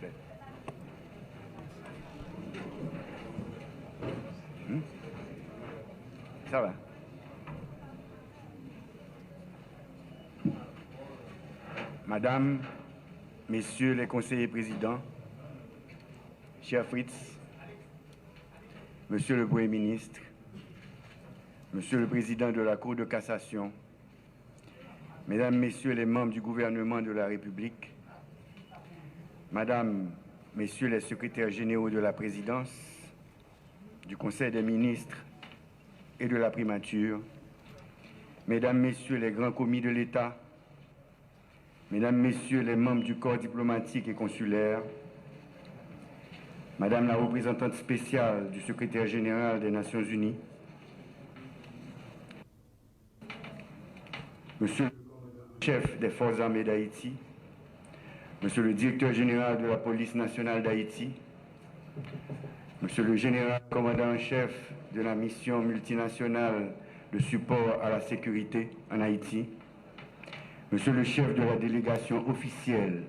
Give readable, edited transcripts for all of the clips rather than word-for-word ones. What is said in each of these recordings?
plaît. Ça va. Madame, Messieurs les conseillers présidents, cher Fritz, Monsieur le Premier ministre, Monsieur le Président de la Cour de cassation, Mesdames, Messieurs les membres du gouvernement de la République, Madame, Messieurs les secrétaires généraux de la Présidence, du Conseil des ministres et de la primature, Mesdames, Messieurs les grands commis de l'État, Mesdames, Messieurs les membres du corps diplomatique et consulaire, Madame la représentante spéciale du secrétaire général des Nations Unies, Monsieur le chef des Forces armées d'Haïti, Monsieur le directeur général de la police nationale d'Haïti, Monsieur le général commandant en chef de la mission multinationale de support à la sécurité en Haïti, Monsieur le chef de la délégation officielle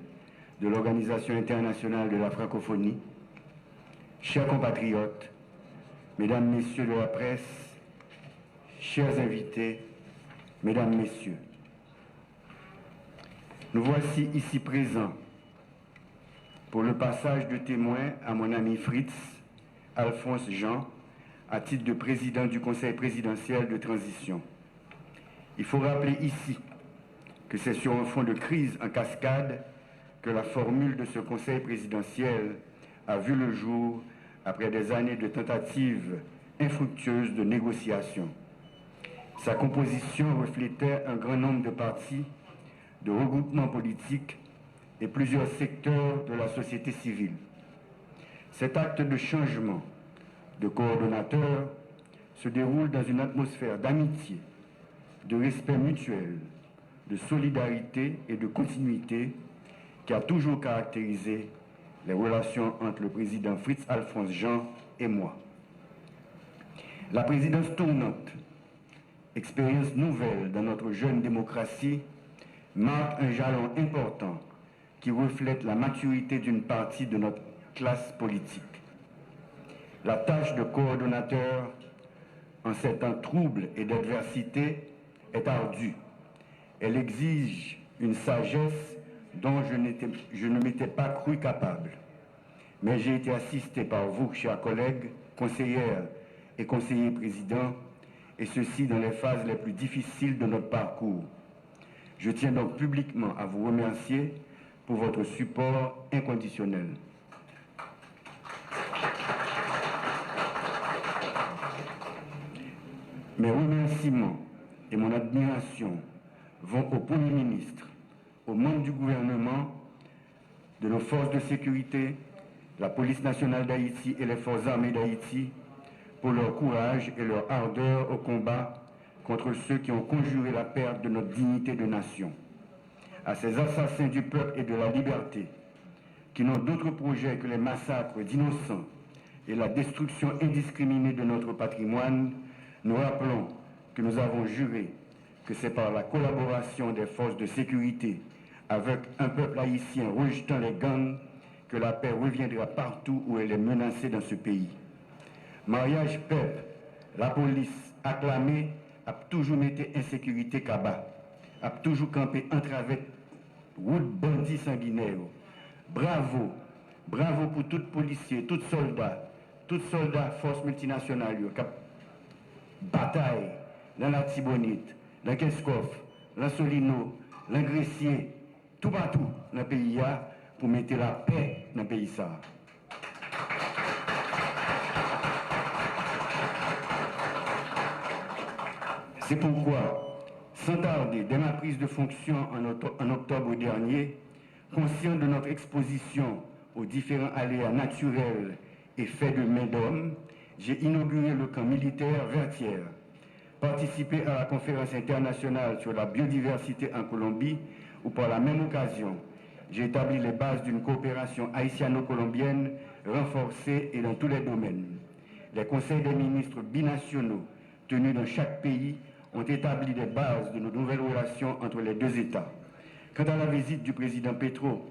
de l'Organisation internationale de la francophonie, chers compatriotes, Mesdames, Messieurs de la presse, chers invités, Mesdames, Messieurs, nous voici ici présents pour le passage de témoin à mon ami Fritz Alphonse Jean à titre de président du Conseil présidentiel de transition. Il faut rappeler ici que c'est sur un fond de crise en cascade que la formule de ce Conseil présidentiel a vu le jour après des années de tentatives infructueuses de négociation. Sa composition reflétait un grand nombre de partis, de regroupements politiques et plusieurs secteurs de la société civile. Cet acte de changement de coordonnateur se déroule dans une atmosphère d'amitié, de respect mutuel, de solidarité et de continuité qui a toujours caractérisé les relations entre le président Fritz Alphonse Jean et moi. La présidence tournante, expérience nouvelle dans notre jeune démocratie, marque un jalon important qui reflète la maturité d'une partie de notre classe politique. La tâche de coordonnateur en ces temps troubles et d'adversité est ardue. Elle exige une sagesse dont je ne m'étais pas cru capable. Mais j'ai été assisté par vous, chers collègues, conseillères et conseillers présidents, et ceci dans les phases les plus difficiles de notre parcours. Je tiens donc publiquement à vous remercier pour votre support inconditionnel. Mes remerciements et mon admiration vont au Premier ministre, aux membres du gouvernement, de nos forces de sécurité, la police nationale d'Haïti et les forces armées d'Haïti pour leur courage et leur ardeur au combat contre ceux qui ont conjuré la perte de notre dignité de nation. À ces assassins du peuple et de la liberté, qui n'ont d'autre projet que les massacres d'innocents et la destruction indiscriminée de notre patrimoine, nous rappelons que nous avons juré que c'est par la collaboration des forces de sécurité avec un peuple haïtien rejetant les gangs que la paix reviendra partout où elle est menacée dans ce pays. Mariage peuple, la police acclamée a toujours mis insécurité cabas, a toujours campé entravé route bandits sanguinaires. Bravo, bravo pour tout policier, tout soldat force multinationale qui a bataille dans la Tibonite, dans Keskov, dans Solino, dans Gressier, tout partout dans le pays pour mettre la paix dans le pays ça. C'est pourquoi, sans tarder, dès ma prise de fonction en octobre dernier, conscient de notre exposition aux différents aléas naturels et faits de main d'homme, j'ai inauguré le camp militaire Vertières, participé à la conférence internationale sur la biodiversité en Colombie, où par la même occasion, j'ai établi les bases d'une coopération haïtiano-colombienne renforcée et dans tous les domaines. Les conseils des ministres binationaux tenus dans chaque pays ont établi les bases de nos nouvelles relations entre les deux États. Quant à la visite du président Petro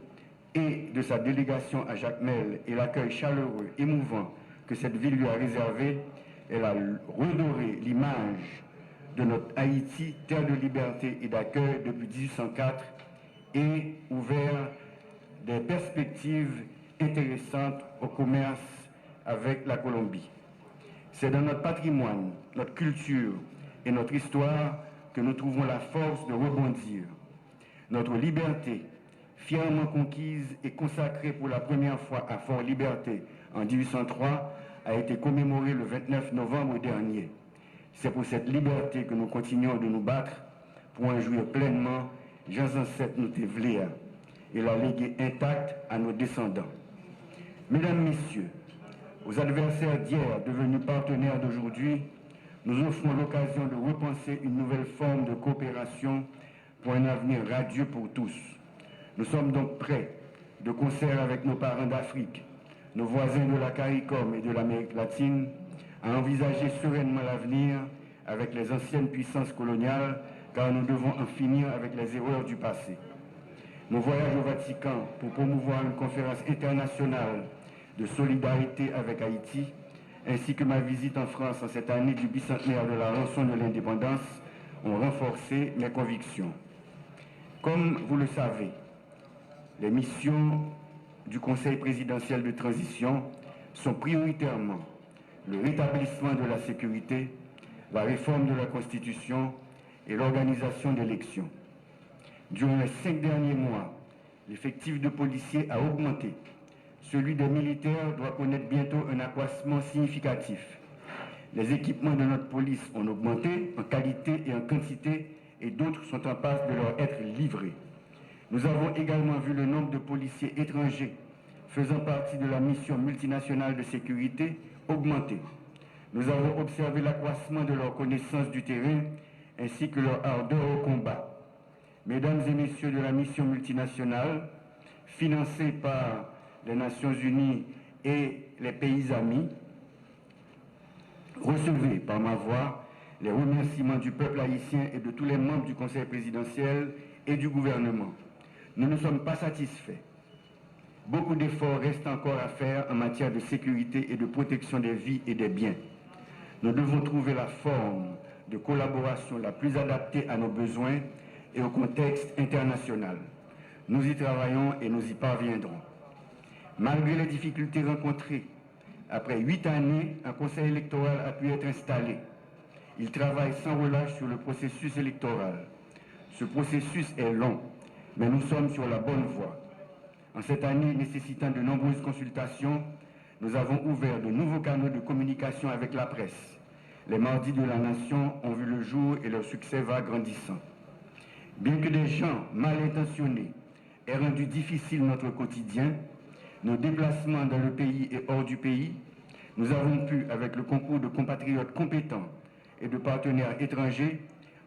et de sa délégation à Jacmel et l'accueil chaleureux, émouvant que cette ville lui a réservé, elle a redoré l'image de notre Haïti, terre de liberté et d'accueil depuis 1804, et ouvert des perspectives intéressantes au commerce avec la Colombie. C'est dans notre patrimoine, notre culture et notre histoire que nous trouvons la force de rebondir. Notre liberté, fièrement conquise et consacrée pour la première fois à Fort-Liberté en 1803, a été commémorée le 29 novembre dernier. C'est pour cette liberté que nous continuons de nous battre pour en jouir pleinement. Jean ancêtres nous t'évléa et la léguer intacte à nos descendants. Mesdames, Messieurs, aux adversaires d'hier devenus partenaires d'aujourd'hui, nous offrons l'occasion de repenser une nouvelle forme de coopération pour un avenir radieux pour tous. Nous sommes donc prêts, de concert avec nos parents d'Afrique, nos voisins de la CARICOM et de l'Amérique latine, à envisager sereinement l'avenir avec les anciennes puissances coloniales, car nous devons en finir avec les erreurs du passé. Mon voyage au Vatican pour promouvoir une conférence internationale de solidarité avec Haïti, ainsi que ma visite en France en cette année du bicentenaire de la rançon de l'indépendance, ont renforcé mes convictions. Comme vous le savez, les missions du Conseil présidentiel de transition sont prioritairement le rétablissement de la sécurité, la réforme de la Constitution et l'organisation d'élections. Durant les 5 derniers mois, l'effectif de policiers a augmenté. Celui des militaires doit connaître bientôt un accroissement significatif. Les équipements de notre police ont augmenté en qualité et en quantité et d'autres sont en passe de leur être livrés. Nous avons également vu le nombre de policiers étrangers faisant partie de la mission multinationale de sécurité augmenter. Nous avons observé l'accroissement de leur connaissance du terrain ainsi que leur ardeur au combat. Mesdames et messieurs de la mission multinationale, financée par les Nations Unies et les pays amis, recevez par ma voix les remerciements du peuple haïtien et de tous les membres du Conseil présidentiel et du gouvernement. Nous ne sommes pas satisfaits. Beaucoup d'efforts restent encore à faire en matière de sécurité et de protection des vies et des biens. Nous devons trouver la forme de collaboration la plus adaptée à nos besoins et au contexte international. Nous y travaillons et nous y parviendrons. Malgré les difficultés rencontrées, après 8 années, un conseil électoral a pu être installé. Il travaille sans relâche sur le processus électoral. Ce processus est long, mais nous sommes sur la bonne voie. En cette année nécessitant de nombreuses consultations, nous avons ouvert de nouveaux canaux de communication avec la presse. Les mardis de la nation ont vu le jour et leur succès va grandissant. Bien que des gens mal intentionnés aient rendu difficile notre quotidien, nos déplacements dans le pays et hors du pays, nous avons pu, avec le concours de compatriotes compétents et de partenaires étrangers,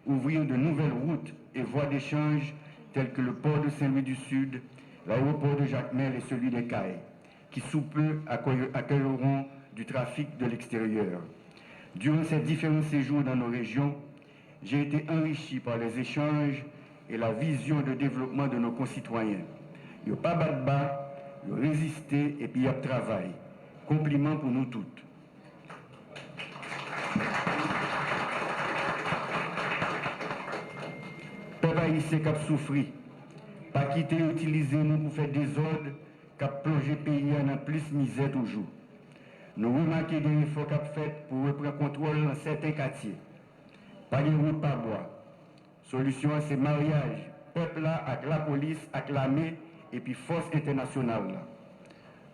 ouvrir de nouvelles routes et voies d'échange telles que le port de Saint-Louis-du-Sud, l'aéroport de Jacmel et celui des Cayes, qui sous peu accueilleront du trafic de l'extérieur. Durant ces différents séjours dans nos régions, j'ai été enrichi par les échanges et la vision de développement de nos concitoyens. Il n'y a pas de bas, il y a résister et puis il y a travail. Compliment pour nous toutes. Peuple haïtien qui a souffert, pas quitter utiliser nous pour faire des ordres qui a plongé le pays dans plus misère toujours. Nous remarquons des efforts qu'a fait pour reprendre contrôle dans certains quartiers. Pas de route, pas bois. Solution, c'est mariage. Peuple là, avec la police, avec l'armée et puis force internationale. Là.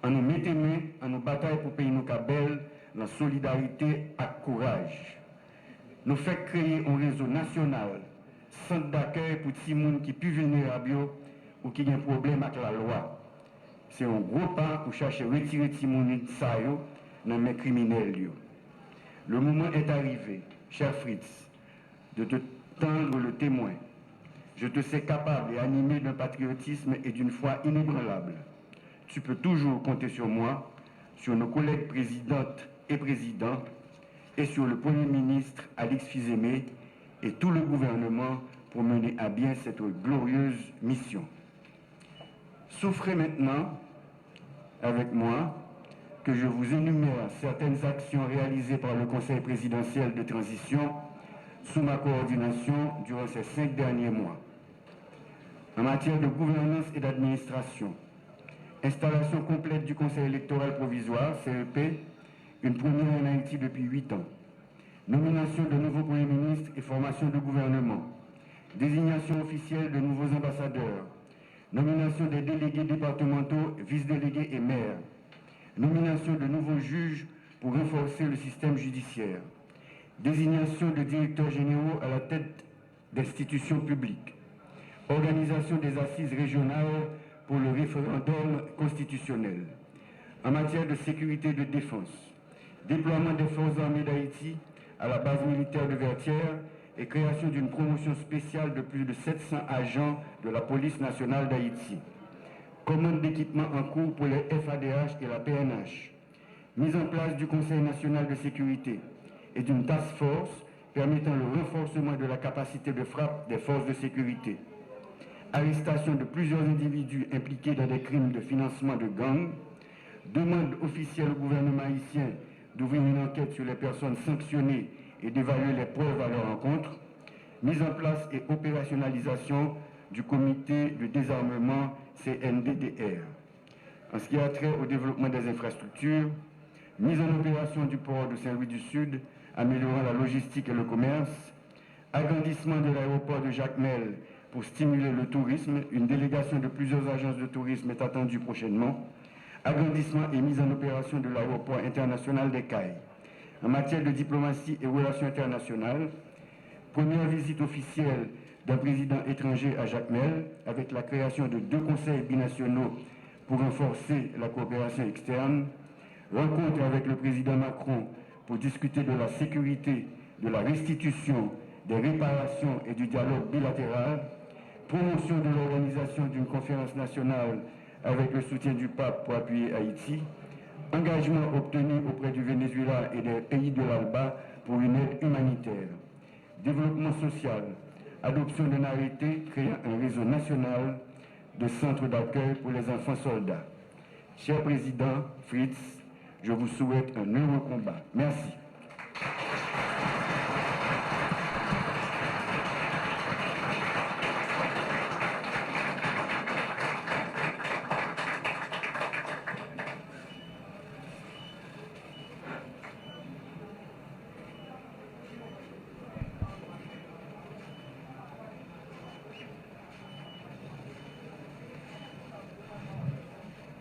On nous met main, on nous bataille pour payer nos cabelles, dans solidarité et courage. Nous faisons créer un réseau national, centre d'accueil pour les gens qui sont plus vulnérables ou qui ont un problème avec la loi. C'est un gros pas pour chercher à retirer les gens dans les criminels. Le moment est arrivé, cher Fritz, de te tendre le témoin. Je te sais capable et animé d'un patriotisme et d'une foi inébranlable. Tu peux toujours compter sur moi, sur nos collègues présidentes et présidents, et sur le Premier ministre Alix Fizemé et tout le gouvernement pour mener à bien cette glorieuse mission. Souffrez maintenant avec moi que je vous énumère certaines actions réalisées par le Conseil présidentiel de transition sous ma coordination durant ces 5 derniers mois. En matière de gouvernance et d'administration, installation complète du Conseil électoral provisoire, CEP, une première en Haïti depuis 8 ans. Nomination de nouveaux premiers ministres et formation de gouvernement. Désignation officielle de nouveaux ambassadeurs. Nomination des délégués départementaux, vice-délégués et maires. Nomination de nouveaux juges pour renforcer le système judiciaire. Désignation de directeurs généraux à la tête d'institutions publiques. Organisation des assises régionales pour le référendum constitutionnel. En matière de sécurité et de défense, déploiement des forces armées d'Haïti à la base militaire de Vertières et création d'une promotion spéciale de plus de 700 agents de la police nationale d'Haïti. Commande d'équipements en cours pour les FADH et la PNH. Mise en place du Conseil national de sécurité et d'une task force permettant le renforcement de la capacité de frappe des forces de sécurité. Arrestation de plusieurs individus impliqués dans des crimes de financement de gangs. Demande officielle au gouvernement haïtien d'ouvrir une enquête sur les personnes sanctionnées et d'évaluer les preuves à leur encontre. Mise en place et opérationnalisation du comité de désarmement CNDDR. En ce qui a trait au développement des infrastructures, mise en opération du port de Saint-Louis du Sud, améliorant la logistique et le commerce, agrandissement de l'aéroport de Jacmel pour stimuler le tourisme, une délégation de plusieurs agences de tourisme est attendue prochainement, agrandissement et mise en opération de l'aéroport international des Cayes. En matière de diplomatie et relations internationales, première visite officielle d'un président étranger à Jacmel, avec la création de 2 conseils binationaux pour renforcer la coopération externe, rencontre avec le président Macron pour discuter de la sécurité, de la restitution, des réparations et du dialogue bilatéral, promotion de l'organisation d'une conférence nationale avec le soutien du pape pour appuyer Haïti, engagement obtenu auprès du Venezuela et des pays de l'ALBA pour une aide humanitaire, développement social, adoption d'un arrêté créant un réseau national de centres d'accueil pour les enfants soldats. Cher Président Fritz, je vous souhaite un heureux combat. Merci.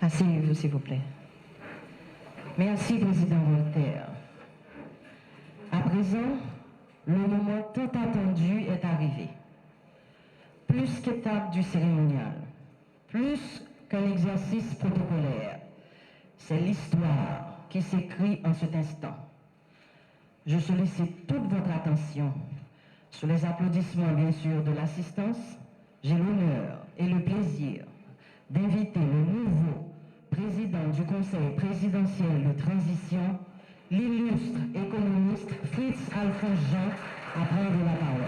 Asseyez-vous, s'il vous plaît. Merci, Président Voltaire. À présent, le moment tant attendu est arrivé. Plus qu'étape du cérémonial, plus qu'un exercice protocolaire, c'est l'histoire qui s'écrit en cet instant. Je sollicite toute votre attention. Sous les applaudissements, bien sûr, de l'assistance, j'ai l'honneur et le plaisir d'inviter le nouveau président du Conseil présidentiel de transition, l'illustre économiste Fritz Alphonse Jean, à prendre la parole.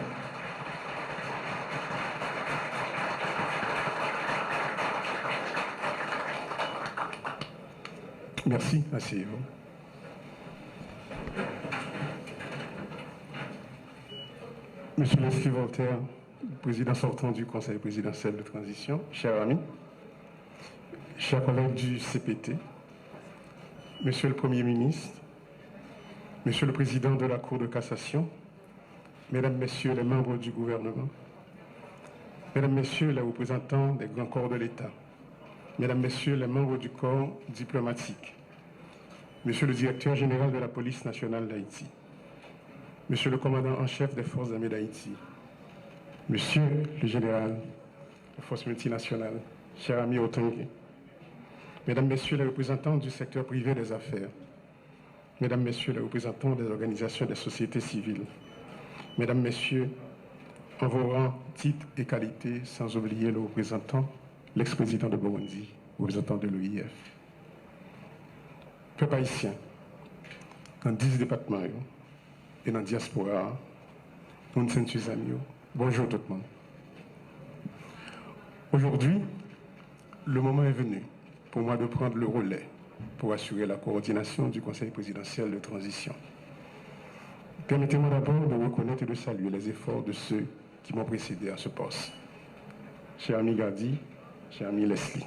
Merci, asseyez-vous. Monsieur Leslie Voltaire, président sortant du Conseil présidentiel de transition, chers amis, chers collègues du CPT, Monsieur le Premier ministre, Monsieur le Président de la Cour de cassation, Mesdames, Messieurs les membres du gouvernement, Mesdames, Messieurs les représentants des grands corps de l'État, Mesdames, Messieurs les membres du corps diplomatique, Monsieur le Directeur général de la Police nationale d'Haïti, Monsieur le Commandant en chef des Forces armées d'Haïti, Monsieur le Général des Forces multinationales, cher ami Otangué, Mesdames, Messieurs les représentants du secteur privé des affaires, Mesdames, Messieurs les représentants des organisations des sociétés civiles, Mesdames, Messieurs, en vos rangs, titres et qualités, sans oublier le représentant, l'ex-président de Burundi, représentant de l'OIF. Peuple haïtien, dans 10 départements et dans la diaspora, nous sommes amis. Bonjour tout le monde. Aujourd'hui, le moment est venu pour moi de prendre le relais pour assurer la coordination du Conseil présidentiel de transition. Permettez-moi d'abord de reconnaître et de saluer les efforts de ceux qui m'ont précédé à ce poste. Cher ami Gardi, cher ami Leslie,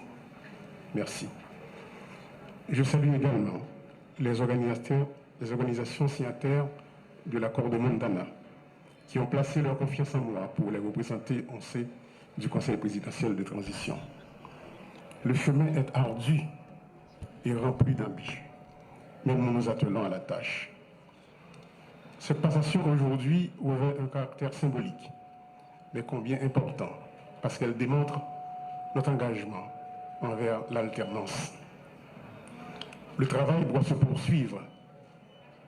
merci. Je salue également les organisations signataires de l'accord de Mondana qui ont placé leur confiance en moi pour les représenter au sein du Conseil présidentiel de transition. Le chemin est ardu et rempli d'embûches, mais nous nous attelons à la tâche. Cette passation aujourd'hui revêt un caractère symbolique, mais combien important, parce qu'elle démontre notre engagement envers l'alternance. Le travail doit se poursuivre.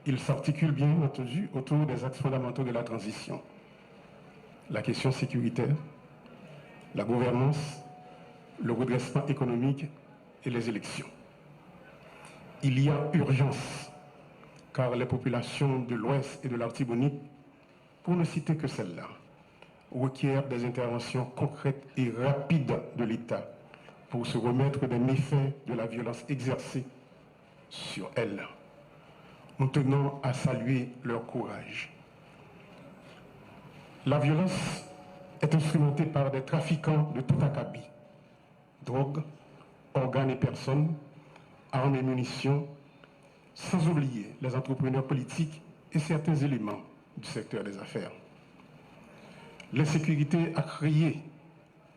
Il s'articule bien entendu autour des axes fondamentaux de la transition. La question sécuritaire, la gouvernance, le redressement économique et les élections. Il y a urgence, car les populations de l'Ouest et de l'Artibonite, pour ne citer que celles-là, requièrent des interventions concrètes et rapides de l'État pour se remettre des méfaits de la violence exercée sur elles. Nous tenons à saluer leur courage. La violence est instrumentée par des trafiquants de tout acabit, drogue, organes et personnes, armes et munitions, sans oublier les entrepreneurs politiques et certains éléments du secteur des affaires. L'insécurité a créé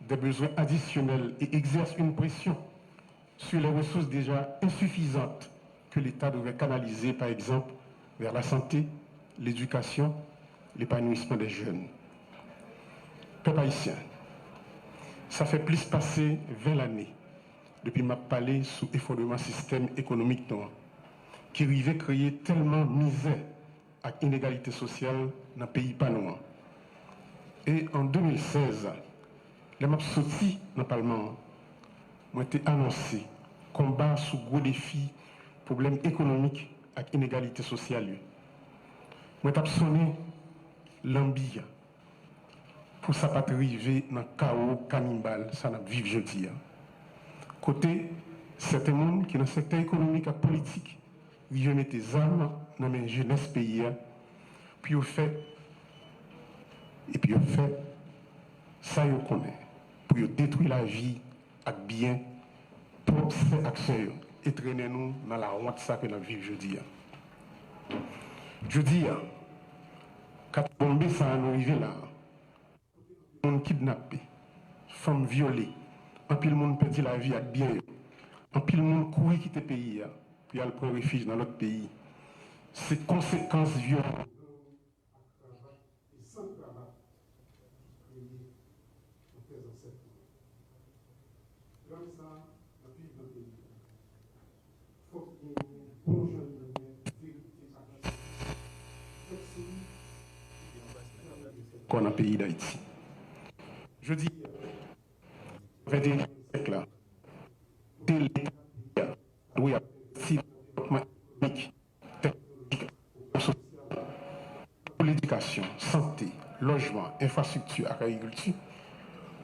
des besoins additionnels et exerce une pression sur les ressources déjà insuffisantes que l'État devrait canaliser, par exemple, vers la santé, l'éducation, l'épanouissement des jeunes. Peuple haïtien, ça fait plus passer 20 années depuis ma parlé sous effondrement système économique qui arrivait créer tellement misère et inégalité sociale dans le pays panois. Et en 2016, les maps sortis dans le Parlement ont été annoncés combat sous gros défis, problèmes économiques et inégalité sociale. Moi, j'ai sonné l'ambi pour ça pas arriver dans le chaos cannibale, ça n'a vivre jeudi. Côté certains monde qui dans le secteur économique et politique, ils mettent des armes dans les jeunesse pays, puis au fait, ça ils connaissent pour détruire la vie avec bien pour ces actions et traîner nous dans la honte ça que nous vivons jeudi. Jeudi, quand bombe ça nous arrive là, on kidnappé, femmes violées, un pile monde perdit la vie avec bien, un pile monde courir quitter le pays, puis aller prendre refuge dans l'autre pays. Ces conséquences violentes. Qu'on a pays d'Haïti. Je dis, 21e siècle là, oui, pour l'éducation, santé, logement, infrastructure, agriculture,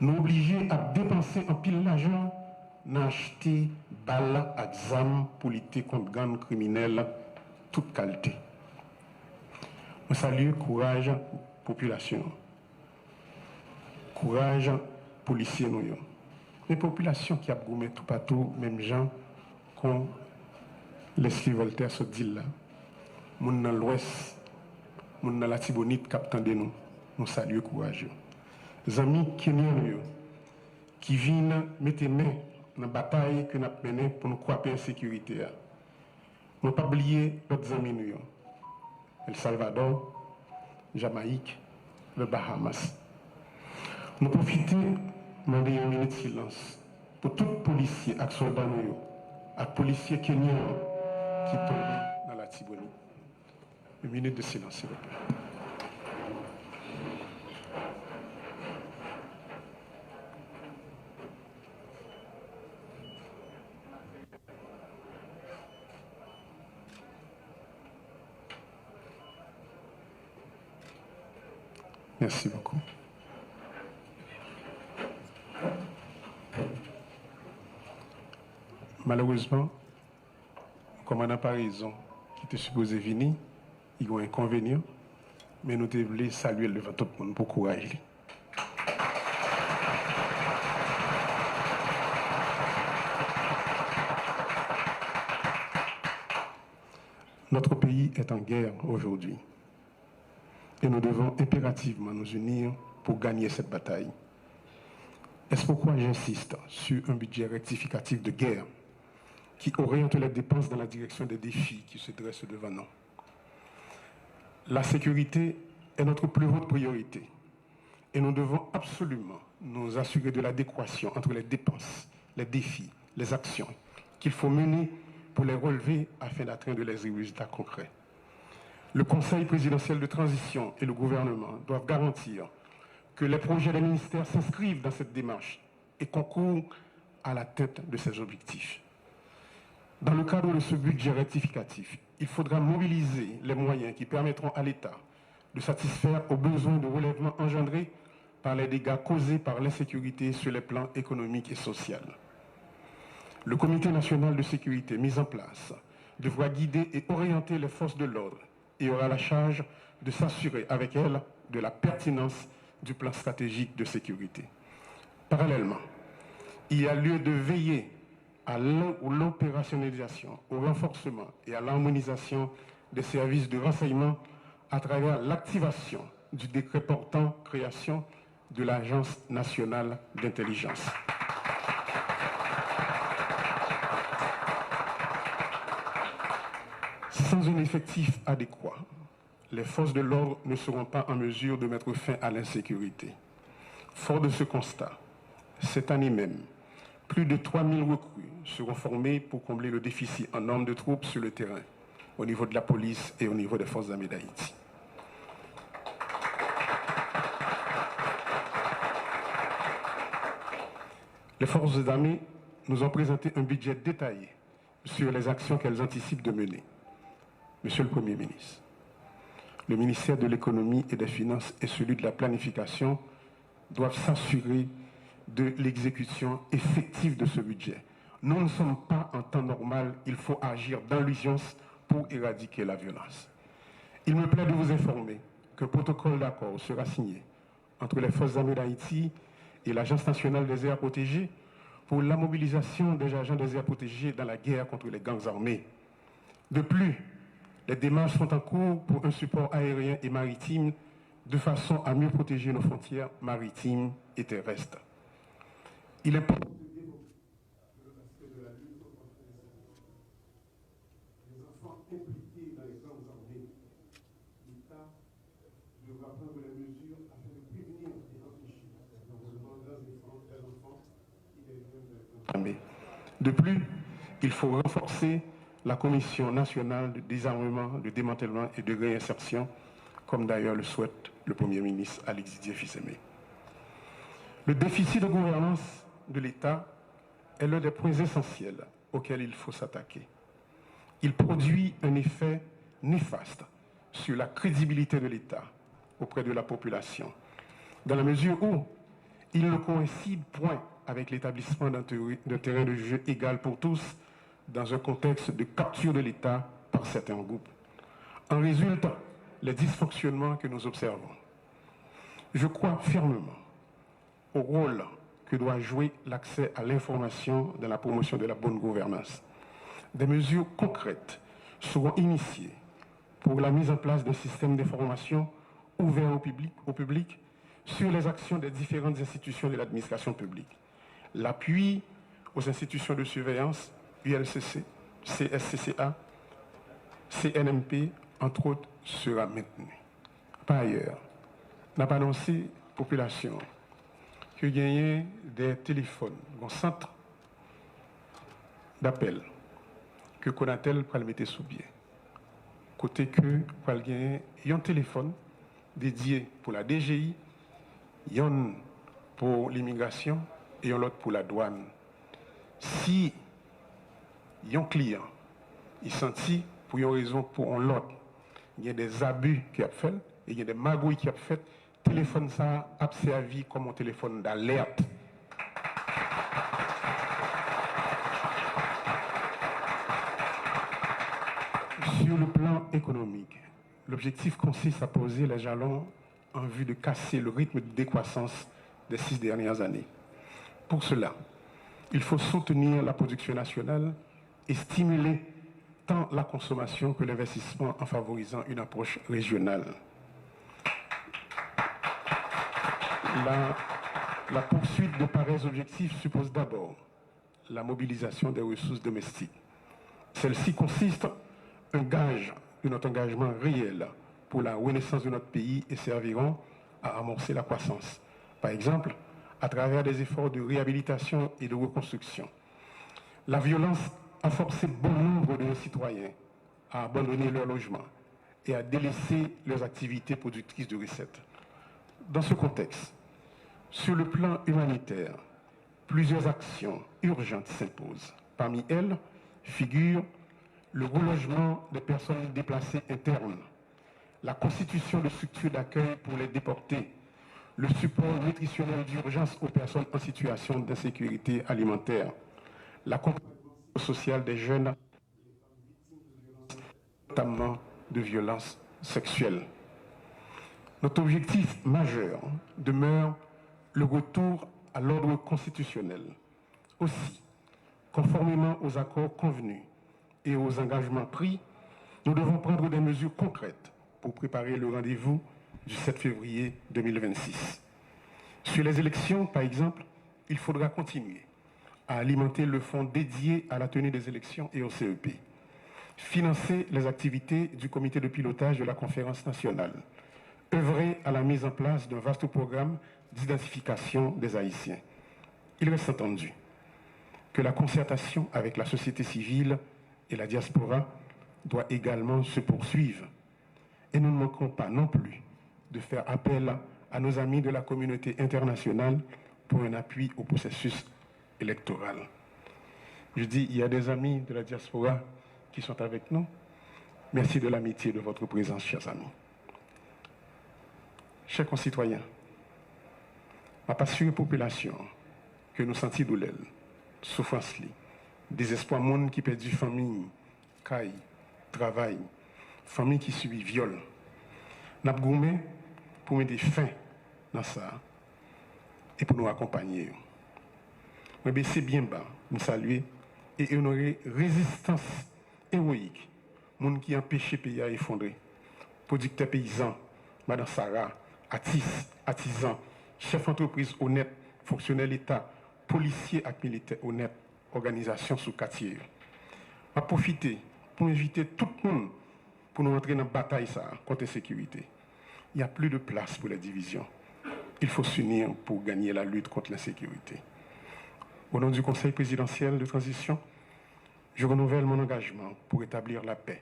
nous obligés à dépenser un pile d'argent dans acheter balles à examen pour lutter contre gangs criminels toute qualité. Je salue courage population, courage policiers nous. Les populations qui a gommé tout partout, même gens qu'on Leslie Voltaire se dit là, moun dans l'ouest, moun dans la Tibonite captant de nous saluons courage. Les amis kenyans qui viennent mettre main dans la bataille que nous avons menée pour nous croiser en sécurité. Nous ne pas oublier d'autres amis nous. El Salvador, Jamaïque, le Bahamas. Nous profitons de une minute de silence pour tous les policiers et soldats et policiers kenyans qui tombent dans la Tibonite. Une minute de silence, s'il vous plaît. Merci beaucoup. Malheureusement, le commandant par raison qui était supposé venir, il y a un inconvénient, mais nous devons saluer devant tout le monde pour courage. Notre pays est en guerre aujourd'hui et nous devons impérativement nous unir pour gagner cette bataille. C'est pourquoi j'insiste sur un budget rectificatif de guerre qui oriente les dépenses dans la direction des défis qui se dressent devant nous. La sécurité est notre plus haute priorité et nous devons absolument nous assurer de l'adéquation entre les dépenses, les défis, les actions qu'il faut mener pour les relever afin d'atteindre les résultats concrets. Le Conseil présidentiel de transition et le gouvernement doivent garantir que les projets des ministères s'inscrivent dans cette démarche et concourent à l'atteinte de ces objectifs. Dans le cadre de ce budget rectificatif, il faudra mobiliser les moyens qui permettront à l'État de satisfaire aux besoins de relèvement engendrés par les dégâts causés par l'insécurité sur les plans économiques et sociaux. Le Comité national de sécurité mis en place devra guider et orienter les forces de l'ordre et aura la charge de s'assurer avec elles de la pertinence du plan stratégique de sécurité. Parallèlement, il y a lieu de veiller à l'opérationnalisation, au renforcement et à l'harmonisation des services de renseignement à travers l'activation du décret portant création de l'Agence nationale d'intelligence. Sans un effectif adéquat, les forces de l'ordre ne seront pas en mesure de mettre fin à l'insécurité. Fort de ce constat, cette année même, plus de 3000 recrues seront formées pour combler le déficit en nombre de troupes sur le terrain, au niveau de la police et au niveau des forces armées d'Haïti. Les forces armées nous ont présenté un budget détaillé sur les actions qu'elles anticipent de mener. Monsieur le Premier ministre, le ministère de l'économie et des finances et celui de la planification doivent s'assurer de l'exécution effective de ce budget. Nous ne sommes pas en temps normal, il faut agir dans l'urgence pour éradiquer la violence. Il me plaît de vous informer qu'un protocole d'accord sera signé entre les forces armées d'Haïti et l'Agence nationale des aires protégées pour la mobilisation des agents des aires protégées dans la guerre contre les gangs armés. De plus, les démarches sont en cours pour un support aérien et maritime de façon à mieux protéger nos frontières maritimes et terrestres. Il est important de développer le respect de la lutte contre les enfants impliqués dans les gangs armés. L'État devra prendre les mesures afin de prévenir et empêcher l'enrôlement des enfants qui deviennent des gangs armés. De plus, il faut renforcer la Commission nationale de désarmement, de démantèlement et de réinsertion, comme d'ailleurs le souhaite le Premier ministre Alexis Dié-Fissémé. Le déficit de gouvernance de l'État est l'un des points essentiels auxquels il faut s'attaquer. Il produit un effet néfaste sur la crédibilité de l'État auprès de la population, dans la mesure où il ne coïncide point avec l'établissement d'un terrain de jeu égal pour tous dans un contexte de capture de l'État par certains groupes. En résultent les dysfonctionnements que nous observons. Je crois fermement au rôle que doit jouer l'accès à l'information dans la promotion de la bonne gouvernance. Des mesures concrètes seront initiées pour la mise en place d'un système d'information ouvert au public sur les actions des différentes institutions de l'administration publique. L'appui aux institutions de surveillance, ULCC, CSCCA, CNMP, entre autres, sera maintenu. Par ailleurs, on a annoncé à la population qu'il y a des téléphones, un centre d'appel que Conatel va le mettre sous pied. Côté que il y a un téléphone dédié pour la DGI, il y a un pour l'immigration et un autre pour la douane. Si il y a un client, il sentit pour une raison pour l'autre, il y a des abus qui a fait, et il y a des magouilles qui a fait, téléphone ça a servi comme un téléphone d'alerte. Sur le plan économique, l'objectif consiste à poser les jalons en vue de casser le rythme de décroissance des 6 dernières années. Pour cela, il faut soutenir la production nationale et stimuler tant la consommation que l'investissement en favorisant une approche régionale. La poursuite de pareils objectifs suppose d'abord la mobilisation des ressources domestiques. Celle-ci consiste un gage de notre engagement réel pour la renaissance de notre pays et serviront à amorcer la croissance. Par exemple, à travers des efforts de réhabilitation et de reconstruction. La violence a forcé bon nombre de nos citoyens à abandonner leur logement et à délaisser leurs activités productrices de recettes. Dans ce contexte, sur le plan humanitaire, plusieurs actions urgentes s'imposent. Parmi elles figurent le relogement des personnes déplacées internes, la constitution de structures d'accueil pour les déportés, le support nutritionnel d'urgence aux personnes en situation d'insécurité alimentaire, l'accompagnement social des jeunes, notamment de violences sexuelles. Notre objectif majeur demeure le retour à l'ordre constitutionnel. Aussi, conformément aux accords convenus et aux engagements pris, nous devons prendre des mesures concrètes pour préparer le rendez-vous du 7 février 2026. Sur les élections, par exemple, il faudra continuer à alimenter le fonds dédié à la tenue des élections et au CEP, financer les activités du comité de pilotage de la conférence nationale, œuvrer à la mise en place d'un vaste programme d'identification des Haïtiens. Il reste entendu que la concertation avec la société civile et la diaspora doit également se poursuivre. Et nous ne manquerons pas non plus de faire appel à nos amis de la communauté internationale pour un appui au processus électoral. Je dis, il y a des amis de la diaspora qui sont avec nous. Merci de l'amitié de votre présence, chers amis. Chers concitoyens, ma passion population que nous sentons douleur, souffrance, désespoir, monde qui perd famille, caille, travail, famille qui subit viol. Nous avons gourmé pour mettre fin dans ça et pour nous accompagner. Mais c'est bien bas, nous saluer et honorer résistance héroïque, monde qui empêche le pays à effondrer. Producteurs paysans, Madame Sarah, artisans, chefs d'entreprise honnêtes, fonctionnaires l'État, policiers et militaires honnêtes, organisations sous quartier. Je vais profiter pour inviter tout le monde pour nous entrer dans la bataille contre la sécurité. Il n'y a plus de place pour les divisions. Il faut s'unir pour gagner la lutte contre l'insécurité. Au nom du Conseil présidentiel de transition, je renouvelle mon engagement pour établir la paix.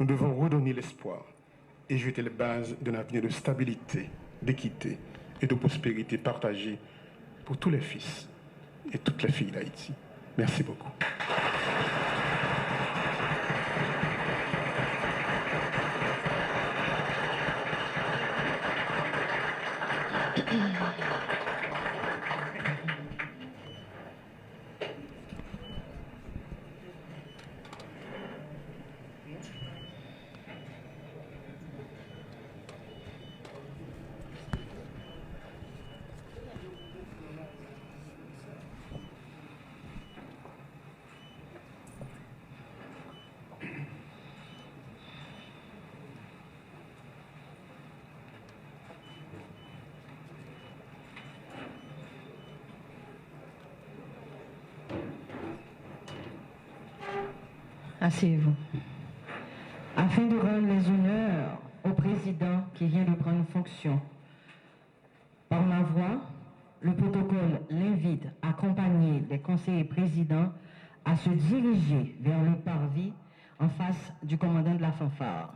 Nous devons redonner l'espoir et jeter les bases d'un avenir de stabilité, d'équité et de prospérité partagée pour tous les fils et toutes les filles d'Haïti. Merci beaucoup. Asseyez-vous. Afin de rendre les honneurs au président qui vient de prendre fonction, par ma voix, le protocole l'invite, accompagné des conseillers présidents, à se diriger vers le parvis en face du commandant de la fanfare.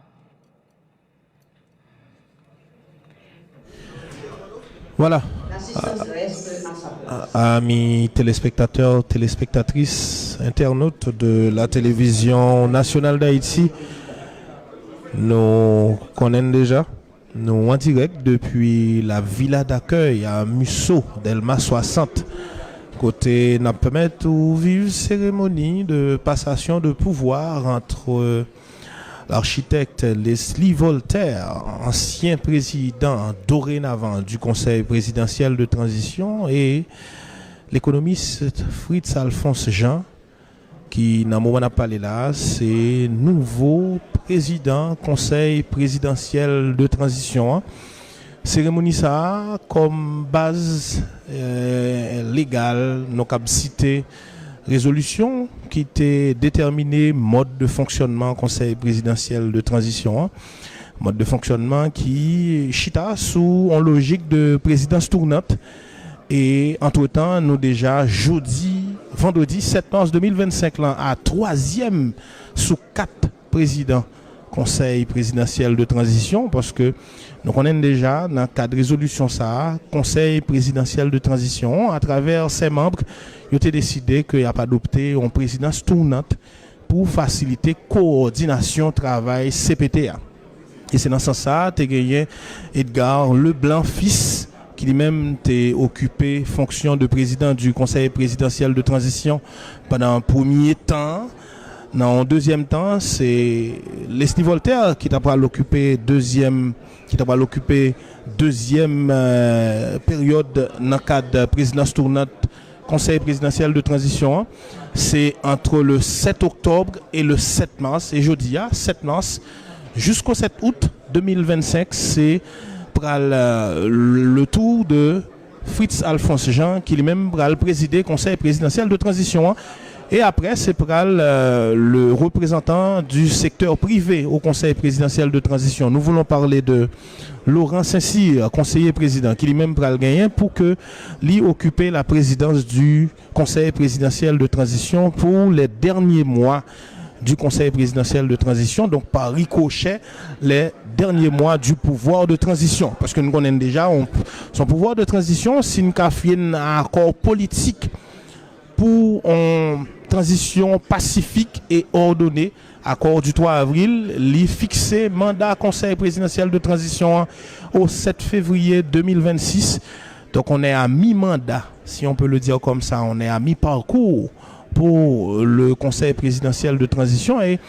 Voilà. Amis téléspectateurs, téléspectatrices, internautes de la télévision nationale d'Haïti, nous connaissons déjà, nous en direct depuis la villa d'accueil à Musso, Delma 60, côté n'a permettre de vivre cérémonie de passation de pouvoir entre l'architecte Leslie Voltaire, ancien président dorénavant du Conseil présidentiel de transition, et l'économiste Fritz Alphonse Jean, qui, dans le moment où on a parlé là, c'est nouveau président Conseil présidentiel de transition. Cérémonie ça comme base légale, nous avons cité résolution qui était déterminée mode de fonctionnement Conseil présidentiel de transition. Mode de fonctionnement qui chita sous en logique de présidence tournante. Et entre-temps, nous déjà vendredi 7 mars 2025, là, à 3e sous 4 présidents Conseil présidentiel de transition, parce que nous connaissons déjà dans le cadre de résolution ça, Conseil présidentiel de transition, à travers ses membres, il a été décidé qu'il n'y a pas adopté une présidence tournante pour faciliter coordination travail CPTA. Et c'est dans ce sens que tu as gagné Edgar Leblanc fils, qui lui-même était occupé fonction de président du Conseil présidentiel de transition pendant un premier temps. Dans un deuxième temps, c'est Leslie Voltaire qui t'a pas l'occupé deuxième période dans le cadre de présidence tournante Conseil présidentiel de transition. C'est entre le 7 octobre et le 7 mars. Et jeudi, 7 mars jusqu'au 7 août 2025, c'est le tour de Fritz Alphonse Jean qui lui-même va présider le Conseil présidentiel de transition. Et après, c'est le représentant du secteur privé au Conseil présidentiel de transition. Nous voulons parler de Laurent Saint-Cyr, conseiller président, qui lui-même va le gagner pour que lui occupe la présidence du Conseil présidentiel de transition pour les derniers mois du Conseil présidentiel de transition, donc par ricochet les derniers mois du pouvoir de transition. Parce que nous connaissons déjà son pouvoir de transition, c'est une accord politique pour une transition pacifique et ordonnée. Accord du 3 avril, il fixé mandat Conseil présidentiel de transition au 7 février 2026. Donc on est à mi-mandat, si on peut le dire comme ça, on est à mi-parcours pour le Conseil présidentiel de transition. Et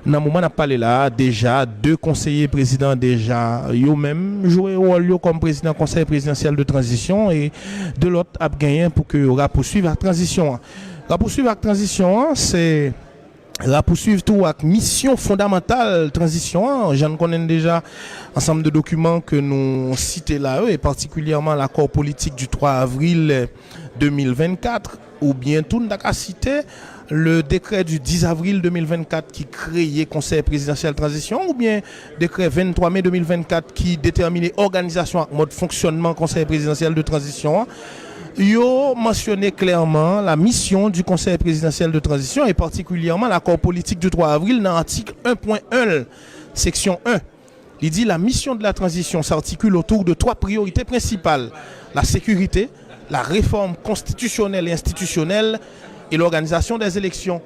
dans le moment où on a parlé là, déjà, 2 conseillers présidents déjà, ils ont même joué au rôle comme président Conseil présidentiel de transition, et de l'autre a gagné pour que on poursuive la transition. La poursuivre la transition, c'est la poursuivre tout avec mission fondamentale transition. J'en connais déjà ensemble de documents que nous citons là, et particulièrement l'accord politique du 3 avril 2024, ou bien tout n'a qu'à citer le décret du 10 avril 2024 qui créait Conseil présidentiel de transition, ou bien décret 23 mai 2024 qui déterminait organisation et mode fonctionnement Conseil présidentiel de transition. Yo mentionné clairement la mission du Conseil présidentiel de transition, et particulièrement l'accord politique du 3 avril dans l'article 1.1, section 1. Il dit la mission de la transition s'articule autour de 3 priorités principales: la sécurité, la réforme constitutionnelle et institutionnelle et l'organisation des élections.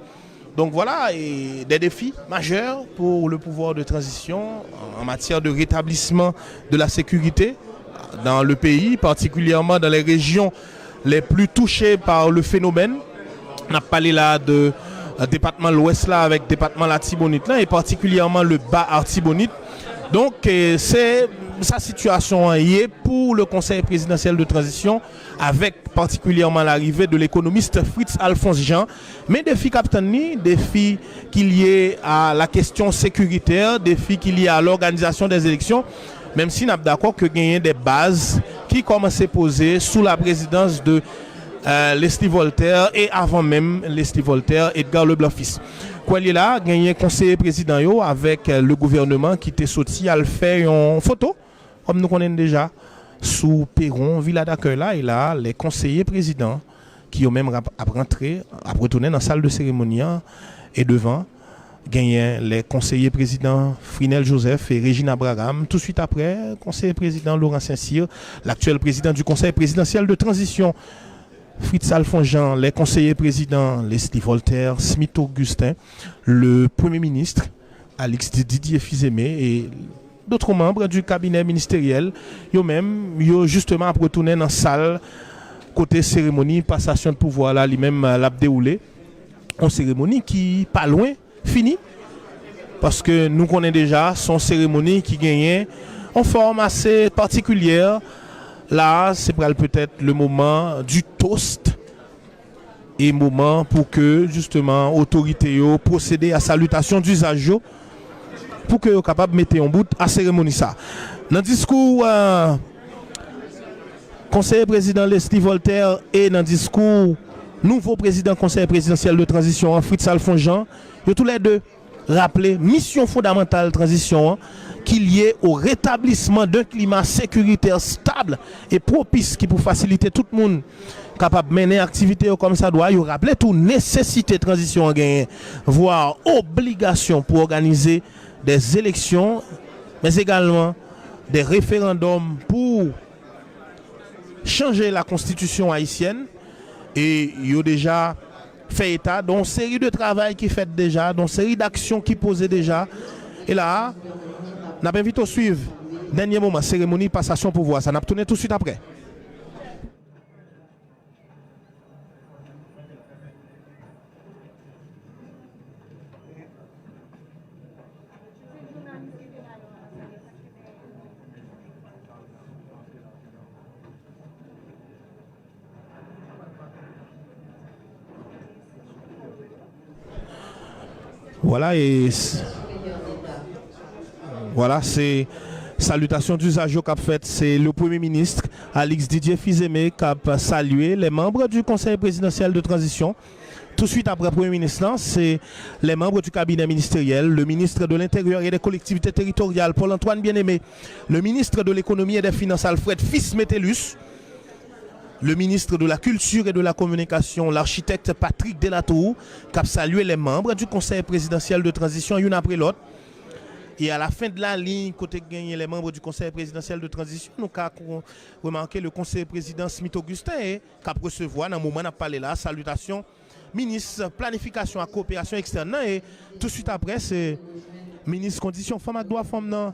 Donc voilà, et des défis majeurs pour le pouvoir de transition en matière de rétablissement de la sécurité dans le pays, particulièrement dans les régions les plus touchées par le phénomène. On a parlé là de département de l'Ouest là avec département Latibonite là, et particulièrement le bas Artibonite. Donc c'est sa situation est pour le Conseil présidentiel de transition, avec particulièrement l'arrivée de l'économiste Fritz Alphonse Jean. Mais défi capitaine, défi qu'il y ait à la question sécuritaire, défi qu'il y ait à l'organisation des élections, même si nous sommes d'accord que gagner des bases qui commencent à poser sous la présidence de Leslie Voltaire, et avant même Leslie Voltaire, Edgar Leblanc fils. Quoi il est là, gagner conseiller président yo avec le gouvernement qui était sorti à le faire en photo, comme nous connaissons déjà, sous Perron, villa d'accueil là, et là, les conseillers présidents qui ont même retourné dans la salle de cérémonie et devant, gagné les conseillers présidents Frinel Joseph et Régine Abraham. Tout de suite après, conseiller président Laurent Saint-Cyr, l'actuel président du Conseil présidentiel de transition Fritz Alphonse Jean, les conseillers présidents Leslie Voltaire, Smith Augustin, le premier ministre Alix Didier Fils-Aimé et d'autres membres du cabinet ministériel. Yo même, yo justement retourné dans la salle côté cérémonie, passation de pouvoir là, lui-même l'a déroulé. Une cérémonie qui pas loin fini. parce que nous connaissons déjà son cérémonie qui gagnait en forme assez particulière. Là, c'est peut-être le moment du toast et moment pour que justement autorité procéder à salutation d'usage pour que capable mettre en bout à cérémonie ça. Dans le discours conseiller président Leslie Voltaire et dans le discours nouveau président conseil présidentiel de transition Fritz Alphonse Jean, ils tous les deux rappelé mission fondamentale de transition qui est liée au rétablissement d'un climat sécuritaire stable et propice qui pour faciliter tout le monde capable de mener activité comme ça doit. Il rappelé tout nécessité de transition à gagner, voire obligation pour organiser des élections, mais également des référendums pour changer la constitution haïtienne. Et il y a déjà fait état d'une série de travail qui fait déjà, d'une série d'actions qui posent déjà. Et là, on a invité à suivre dernier moment, cérémonie passation pouvoir. Ça n'a pas tourné tout de suite après. Voilà, et voilà, c'est salutation d'usage qu'a fait, c'est le Premier ministre Alix Didier Fils-Aimé qui a salué les membres du Conseil présidentiel de transition. Tout de suite après le Premier ministre, c'est les membres du cabinet ministériel, le ministre de l'Intérieur et des collectivités territoriales, Paul-Antoine Bien-Aimé, le ministre de l'Économie et des Finances, Alfred Fils-Métellus, le ministre de la Culture et de la Communication, l'architecte Patrick Delatour, qui a salué les membres du Conseil présidentiel de transition, une après l'autre. Et à la fin de la ligne, côté gagné les membres du Conseil présidentiel de transition, nous avons remarqué le conseiller président Smith Augustin et qui a recevoir dans le moment où on a parlé là, salutation, ministre planification et coopération externe. Et tout de suite après, c'est ministre conditions femmes et droits femmes,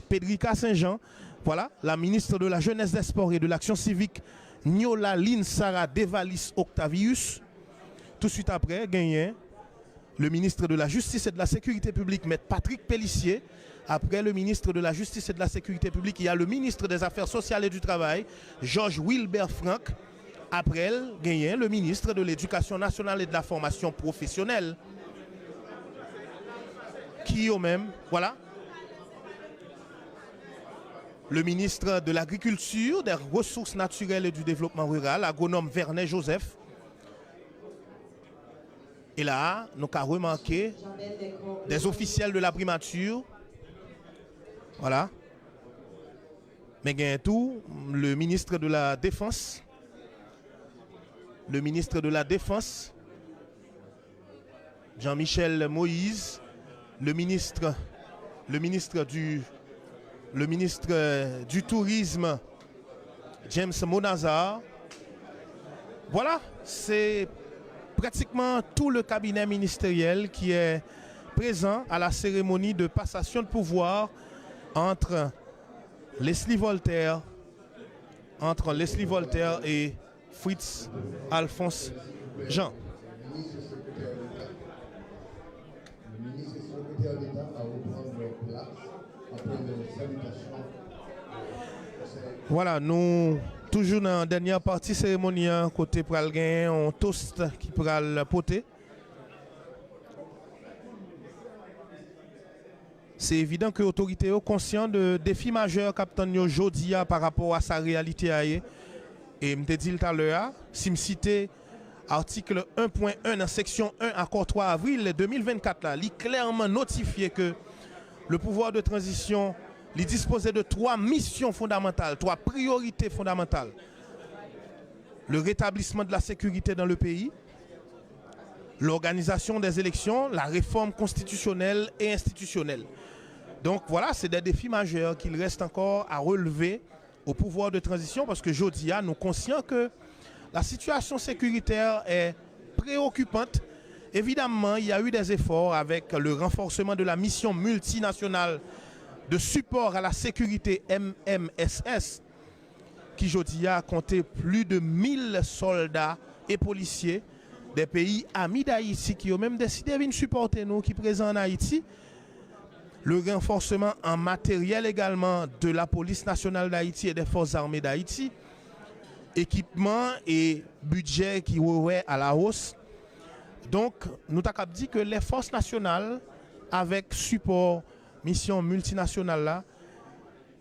Pedrika Saint-Jean. Voilà, la ministre de la Jeunesse, des Sports et de l'Action civique, Niola Lynn Sarah Devalis Octavius. Tout de suite après, gagné le ministre de la Justice et de la Sécurité publique, M. Patrick Pellissier. Après le ministre de la Justice et de la Sécurité publique, il y a le ministre des Affaires sociales et du Travail, Georges Wilbert Franck. Après elle, gagné le ministre de l'Éducation nationale et de la formation professionnelle. Qui au même, voilà. Le ministre de l'Agriculture, des Ressources naturelles et du Développement rural, agronome Vernet Joseph. Et là, nous avons remarqué des officiels de la primature. Voilà. Mais il y a tout, le ministre de la Défense. Le ministre de la Défense, Jean-Michel Moïse. Le ministre du Tourisme, James Monazar. Voilà, c'est pratiquement tout le cabinet ministériel qui est présent à la cérémonie de passation de pouvoir entre Leslie Voltaire et Fritz Alphonse Jean. Le ministre et secrétaire d'État a reprendre leur place après les salutations. Voilà, nous toujours dans la dernière partie cérémoniale côté pral gain on toast qui pral poter. C'est évident que l'autorité est consciente de défis majeurs captain aujourd'hui par rapport à sa réalité. Et je te dis tout à l'heure, si je cite article 1.1 dans section 1 accord 3 avril 2024 là, il clairement notifié que le pouvoir de transition il disposait de 3 missions fondamentales, 3 priorités fondamentales. Le rétablissement de la sécurité dans le pays, l'organisation des élections, la réforme constitutionnelle et institutionnelle. Donc voilà, c'est des défis majeurs qu'il reste encore à relever au pouvoir de transition parce que aujourd'hui, nous sommes conscients que la situation sécuritaire est préoccupante. Évidemment, il y a eu des efforts avec le renforcement de la mission multinationale de support à la sécurité MMSS, qui aujourd'hui a compté plus de 1000 soldats et policiers des pays amis d'Haïti qui ont même décidé de venir supporter nous qui sont présents en Haïti. le renforcement en matériel également de la police nationale d'Haïti et des forces armées d'Haïti, équipement et budget qui ouais à la hausse. Donc, nous avons dit que les forces nationales, avec support mission multinationale là,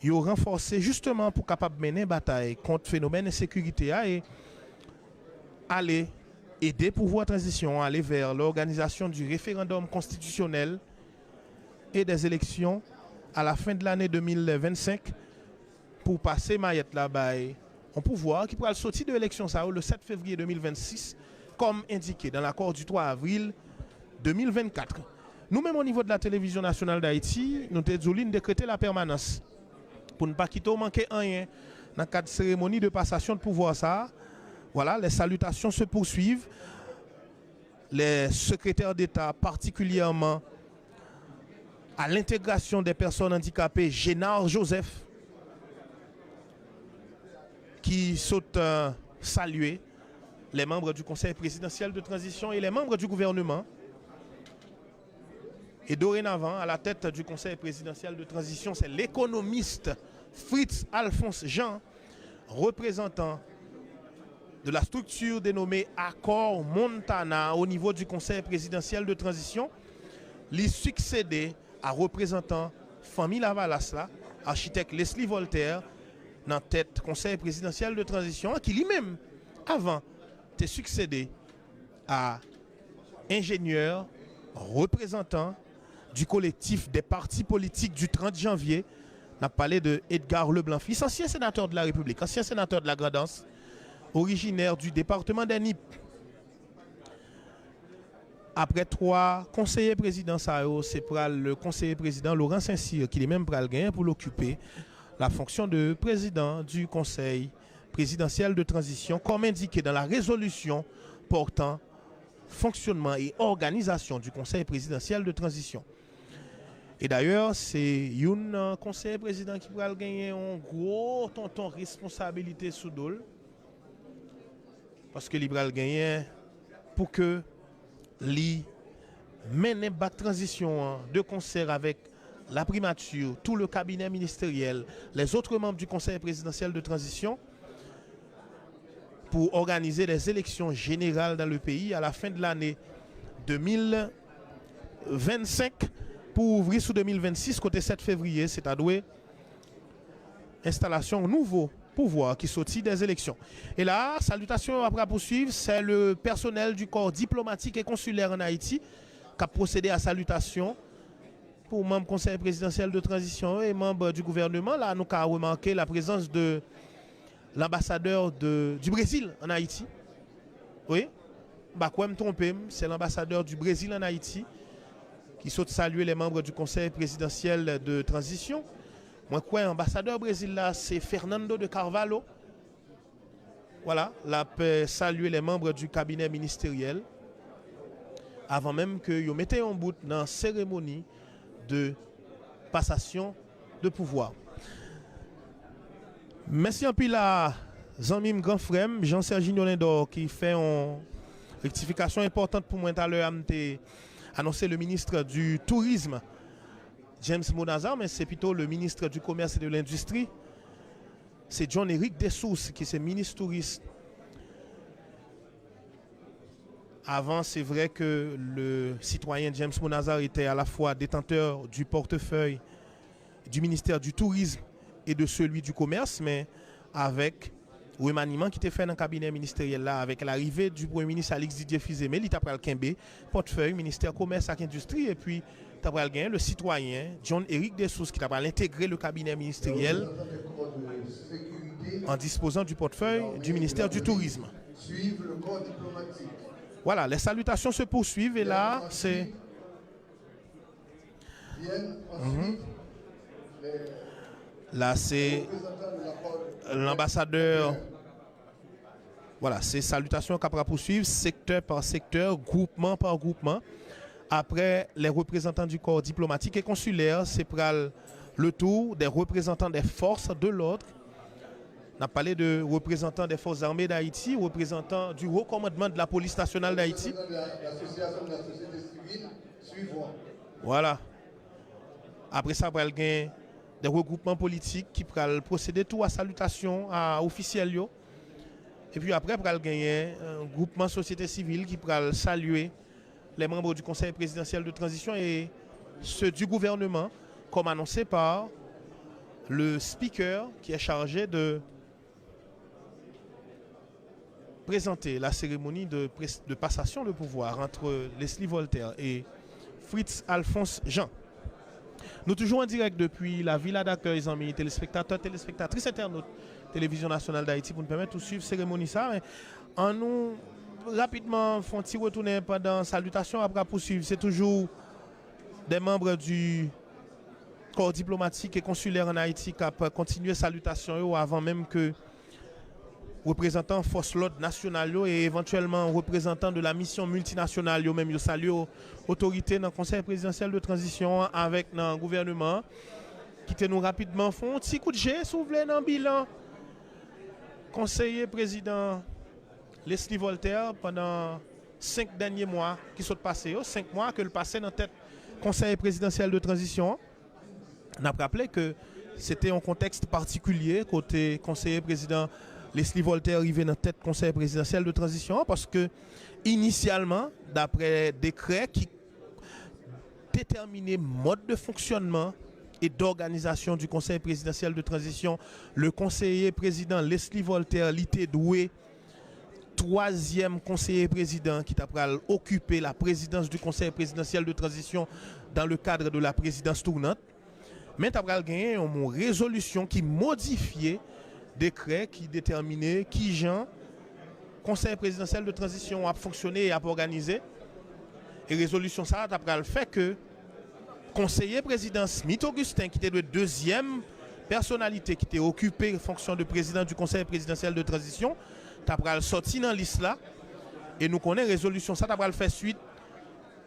ils ont renforcé justement pour capable mener bataille contre phénomène d'insécurité et aller aider pouvoir transition, aller vers l'organisation du référendum constitutionnel et des élections à la fin de l'année 2025 pour passer Mayette là-bas en pouvoir qui pourra sortir de l'élection ça le 7 février 2026 comme indiqué dans l'accord du 3 avril 2024. Nous-mêmes au niveau de la télévision nationale d'Haïti, nous avons décrété la permanence pour ne pas quitter ou manquer rien dans le cadre de cérémonie de passation de pouvoir ça. Voilà, les salutations se poursuivent. Les secrétaires d'État, particulièrement à l'intégration des personnes handicapées, Génard Joseph, qui saute saluer les membres du Conseil présidentiel de transition et les membres du gouvernement. Et dorénavant, à la tête du Conseil présidentiel de transition, c'est l'économiste Fritz Alphonse Jean, représentant de la structure dénommée Accord Montana au niveau du Conseil présidentiel de transition, lui succédé à représentant famille Lavalas, architecte Leslie Voltaire, dans tête Conseil présidentiel de transition, qui lui-même, avant, était succédé à ingénieur, représentant du collectif des partis politiques du 30 janvier. On a parlé de Edgar Leblanc, fils, ancien sénateur de la République, ancien sénateur de la Grand'Anse, originaire du département d'Anip. Après 3 conseillers présidents, c'est le conseiller président Laurent Saint-Cyr qui est même pral gagner pour l'occuper la fonction de président du Conseil présidentiel de transition, comme indiqué dans la résolution portant fonctionnement et organisation du Conseil présidentiel de transition. Et d'ailleurs, c'est un conseiller président qui va gagner un gros tonton responsabilité sous dol. Parce que il va gagner pour que li mène la transition de concert avec la primature, tout le cabinet ministériel, les autres membres du Conseil présidentiel de transition pour organiser les élections générales dans le pays à la fin de l'année 2025 pour ouvrir sous 2026 côté 7 février, c'est-à-dire installation nouveau pouvoir qui sortit des élections. Et là, salutations après poursuivre, c'est le personnel du corps diplomatique et consulaire en Haïti qui a procédé à salutation pour membres du Conseil présidentiel de transition et membres du gouvernement. Là, nous avons remarqué la présence de l'ambassadeur du Brésil en Haïti. Oui, bah quoi me tromper, c'est l'ambassadeur du Brésil en Haïti qui saute saluer les membres du Conseil présidentiel de transition. Moi, quoi, l'ambassadeur Brésil là, c'est Fernando de Carvalho. Voilà, là, peut saluer les membres du cabinet ministériel avant même que vous mettez en bout dans la cérémonie de passation de pouvoir. Merci un peu la Zanmim grand frère Jean-Serge Nolindor qui fait une rectification importante pour moi tout à l'heure annoncé le ministre du Tourisme James Monazar, mais c'est plutôt le ministre du Commerce et de l'Industrie. C'est John-Éric Dessous qui est ministre touriste. Avant, c'est vrai que le citoyen James Monazar était à la fois détenteur du portefeuille du ministère du Tourisme et de celui du Commerce, mais avec le remaniement qui était fait dans le cabinet ministériel là, avec l'arrivée du Premier ministre Alix Didier Fils-Aimé, il t'a pris le Kembe, portefeuille, ministère Commerce et Industrie, et puis t'as pris le citoyen John-Éric Dessous qui t'a pris intégrer le cabinet ministériel en disposant du portefeuille du ministère du Tourisme. Suivre le corps diplomatique. Voilà, les salutations se poursuivent et là, c'est... Là, c'est l'ambassadeur. Voilà, c'est salutations qu'après poursuivre, secteur par secteur, groupement par groupement. Après, les représentants du corps diplomatique et consulaire, c'est le tour des représentants des forces de l'ordre. On a parlé de représentants des forces armées d'Haïti, représentants du haut commandement de la police nationale d'Haïti. L'association de la société civile suivant. Voilà. Après ça, il y a des regroupements politiques qui vont procéder tout à salutation à officiels. Et puis après, il y a un groupement société civile qui va saluer les membres du Conseil présidentiel de transition et ceux du gouvernement, comme annoncé par le speaker qui est chargé de présenter la cérémonie de passation de pouvoir entre Leslie Voltaire et Fritz Alphonse Jean. Nous toujours en direct depuis la villa d'accueil, amis téléspectateurs, téléspectatrices, internautes, Télévision nationale d'Haïti pour nous permettre de suivre la cérémonie. Ça, mais en nous rapidement font retourner pendant salutation après poursuivre. C'est toujours des membres du corps diplomatique et consulaire en Haïti qui ont continué salutation avant même que représentants force l'ordre nationale et éventuellement représentants de la mission multinationale yo même yo salué autorité dans le conseil présidentiel de transition avec le gouvernement qui te nous rapidement font un petit coup de jet s'ouvre dans le bilan conseiller président Leslie Voltaire pendant 5 derniers mois qui sont passés 5 mois que le passé dans tête conseil présidentiel de transition. On a rappelé que c'était un contexte particulier côté conseiller président Leslie Voltaire arrivé dans tête conseil présidentiel de transition parce que initialement, d'après décret qui déterminait mode de fonctionnement et d'organisation du conseil présidentiel de transition, le conseiller président Leslie Voltaire l'était doué 3e conseiller président qui t'a occupé la présidence du conseil présidentiel de transition dans le cadre de la présidence tournante. Mais tu as gagné une résolution qui modifiait décret qui déterminait qui Jean conseil présidentiel de transition a fonctionné et a organisé. Et résolution ça a fait que conseiller président Smith Augustin qui était le 2e personnalité qui était occupé la fonction de président du conseil présidentiel de transition, a sorti dans la liste là et nous connaissons résolution ça a fait suite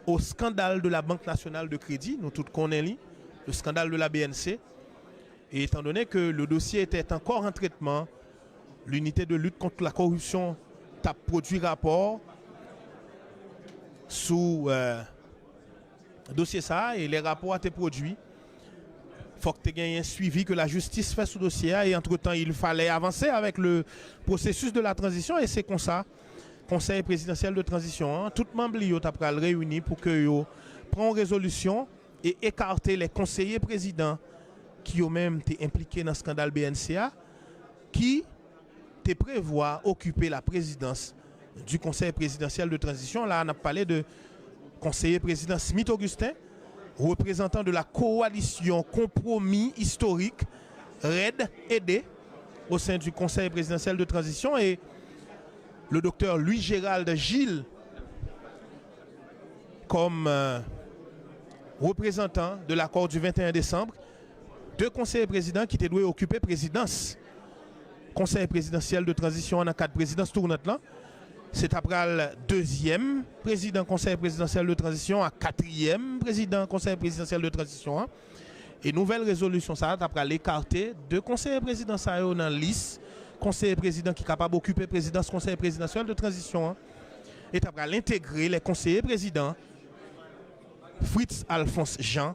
au scandale de la Banque nationale de crédit, nous tous connaissons le scandale de la BNC. Et étant donné que le dossier était encore en traitement, l'unité de lutte contre la corruption a produit rapport sous dossier ça et les rapports ont été produits. Il faut que tu aies un suivi que la justice fait sous dossier et entre-temps il fallait avancer avec le processus de la transition et c'est comme ça, conseil présidentiel de transition, tout membre a réuni pour que prennent une résolution et écarter les conseillers présidents qui ont même été impliqués dans le scandale BNCA, qui te prévoit occuper la présidence du conseil présidentiel de transition. Là, on a parlé de conseiller président Smith Augustin, représentant de la coalition compromis historique RED-ED au sein du conseil présidentiel de transition et le docteur Louis-Gérald Gilles comme représentant de l'accord du 21 décembre. 2 conseillers présidents qui étaient doués occuper présidence conseil présidentiel de transition en cadre de présidence tournante là. C'est après le 2e président conseil présidentiel de transition à 4e président conseil présidentiel de transition. Et nouvelle résolution ça après l'écarter 2 conseillers présidents ça dans la liste conseiller président qui est capable d'occuper présidence conseil présidentiel de transition. Et après l'intégrer les conseillers présidents Fritz Alphonse Jean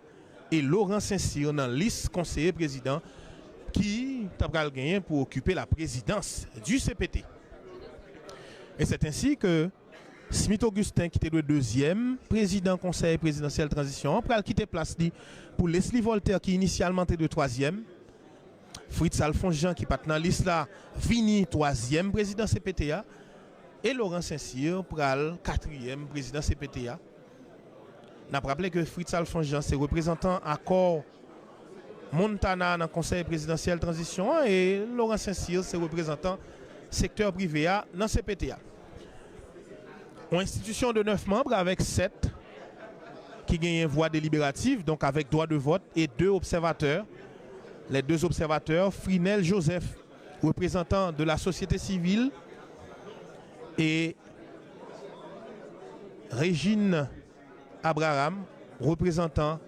et Laurent Saint-Cyr dans la liste conseiller président qui t'a gagné pour occuper la présidence du CPT. Et c'est ainsi que Smith Augustin, qui était le 2e président conseil présidentiel transition, a quitté place pour Leslie Voltaire, qui initialement était le 3e. Fritz Alphonse Jean, qui est dans la liste là, fini 3e président CPTA. Et Laurent Saint-Cyr, pour le 4e président CPTA. On a rappelé que Fritz Alphonse Jean, c'est représentant accord Montana dans le conseil présidentiel transition et Laurent Saint-Cyr, c'est représentant secteur privé dans le CPTA. Une institution de 9 membres avec 7 qui gagnent une voix délibérative, donc avec droit de vote, et 2 observateurs. Les 2 observateurs, Frinel Joseph, représentant de la société civile, et Régine Abraham, représentant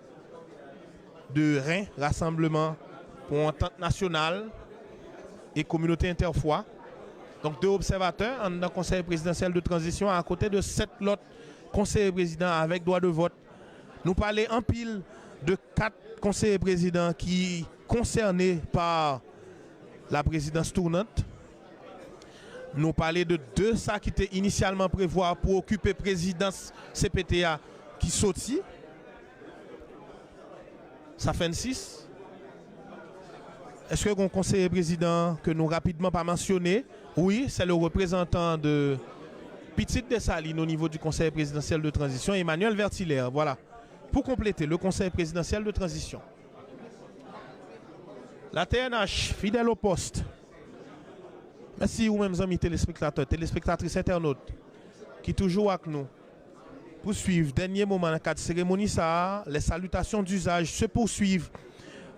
de Rhin, Rassemblement pour Entente Nationale et Communauté Interfoi. Donc 2 observateurs dans le conseil présidentiel de transition à côté de 7 autres conseillers présidents avec droit de vote. Nous parlons en pile de 4 conseillers présidents qui concernés par la présidence tournante. Nous parlons de 2 ça qui étaient initialement prévu pour occuper présidence CPTA qui sortit. Ça fait 6. Est-ce que le conseiller président que nous rapidement pas mentionné? Oui, c'est le représentant de Petite Dessaline au niveau du conseil présidentiel de transition, Emmanuel Vertilaire. Voilà. Pour compléter le conseil présidentiel de transition. La TNH, fidèle au poste. Merci vous-même, amis téléspectateurs, téléspectatrices, internautes, qui toujours avec nous. Pour suivre, dernier moment dans le cadre de cérémonie, ça, les salutations d'usage se poursuivent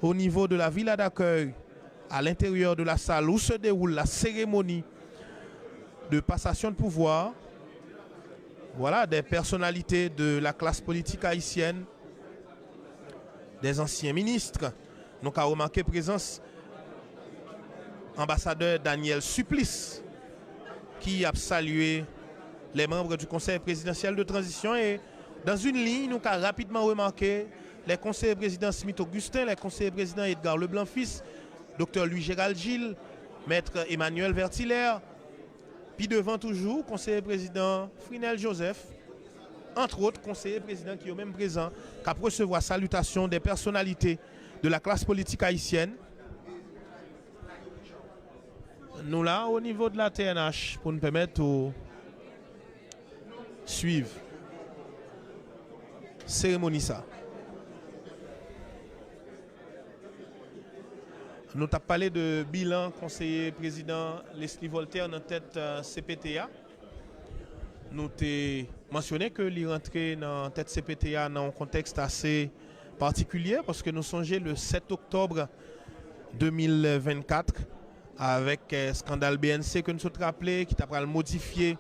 au niveau de la villa d'accueil, à l'intérieur de la salle où se déroule la cérémonie de passation de pouvoir. Voilà, des personnalités de la classe politique haïtienne, des anciens ministres. Donc, à remarquer présence ambassadeur Daniel Supplice, qui a salué les membres du conseil présidentiel de transition. Et dans une ligne, nous avons rapidement remarqué les conseillers présidents Smith Augustin, les conseillers présidents Edgar Leblanc-Fils, Dr Louis-Gérald Gilles, maître Emmanuel Vertilaire, puis devant toujours, conseiller président Frinel Joseph, entre autres conseillers présidents qui sont même présents, qui a recevoir salutation des personnalités de la classe politique haïtienne. Nous là, au niveau de la TNH, pour nous permettre de suivre cérémonie ça. Nous avons parlé de bilan conseiller président Leslie Voltaire dans tête CPTA. Nous avons mentionné que l'y rentré dans tête CPTA dans un contexte assez particulier parce que nous songeons le 7 octobre 2024 avec scandale BNC que nous avons rappelé qui t'a modifié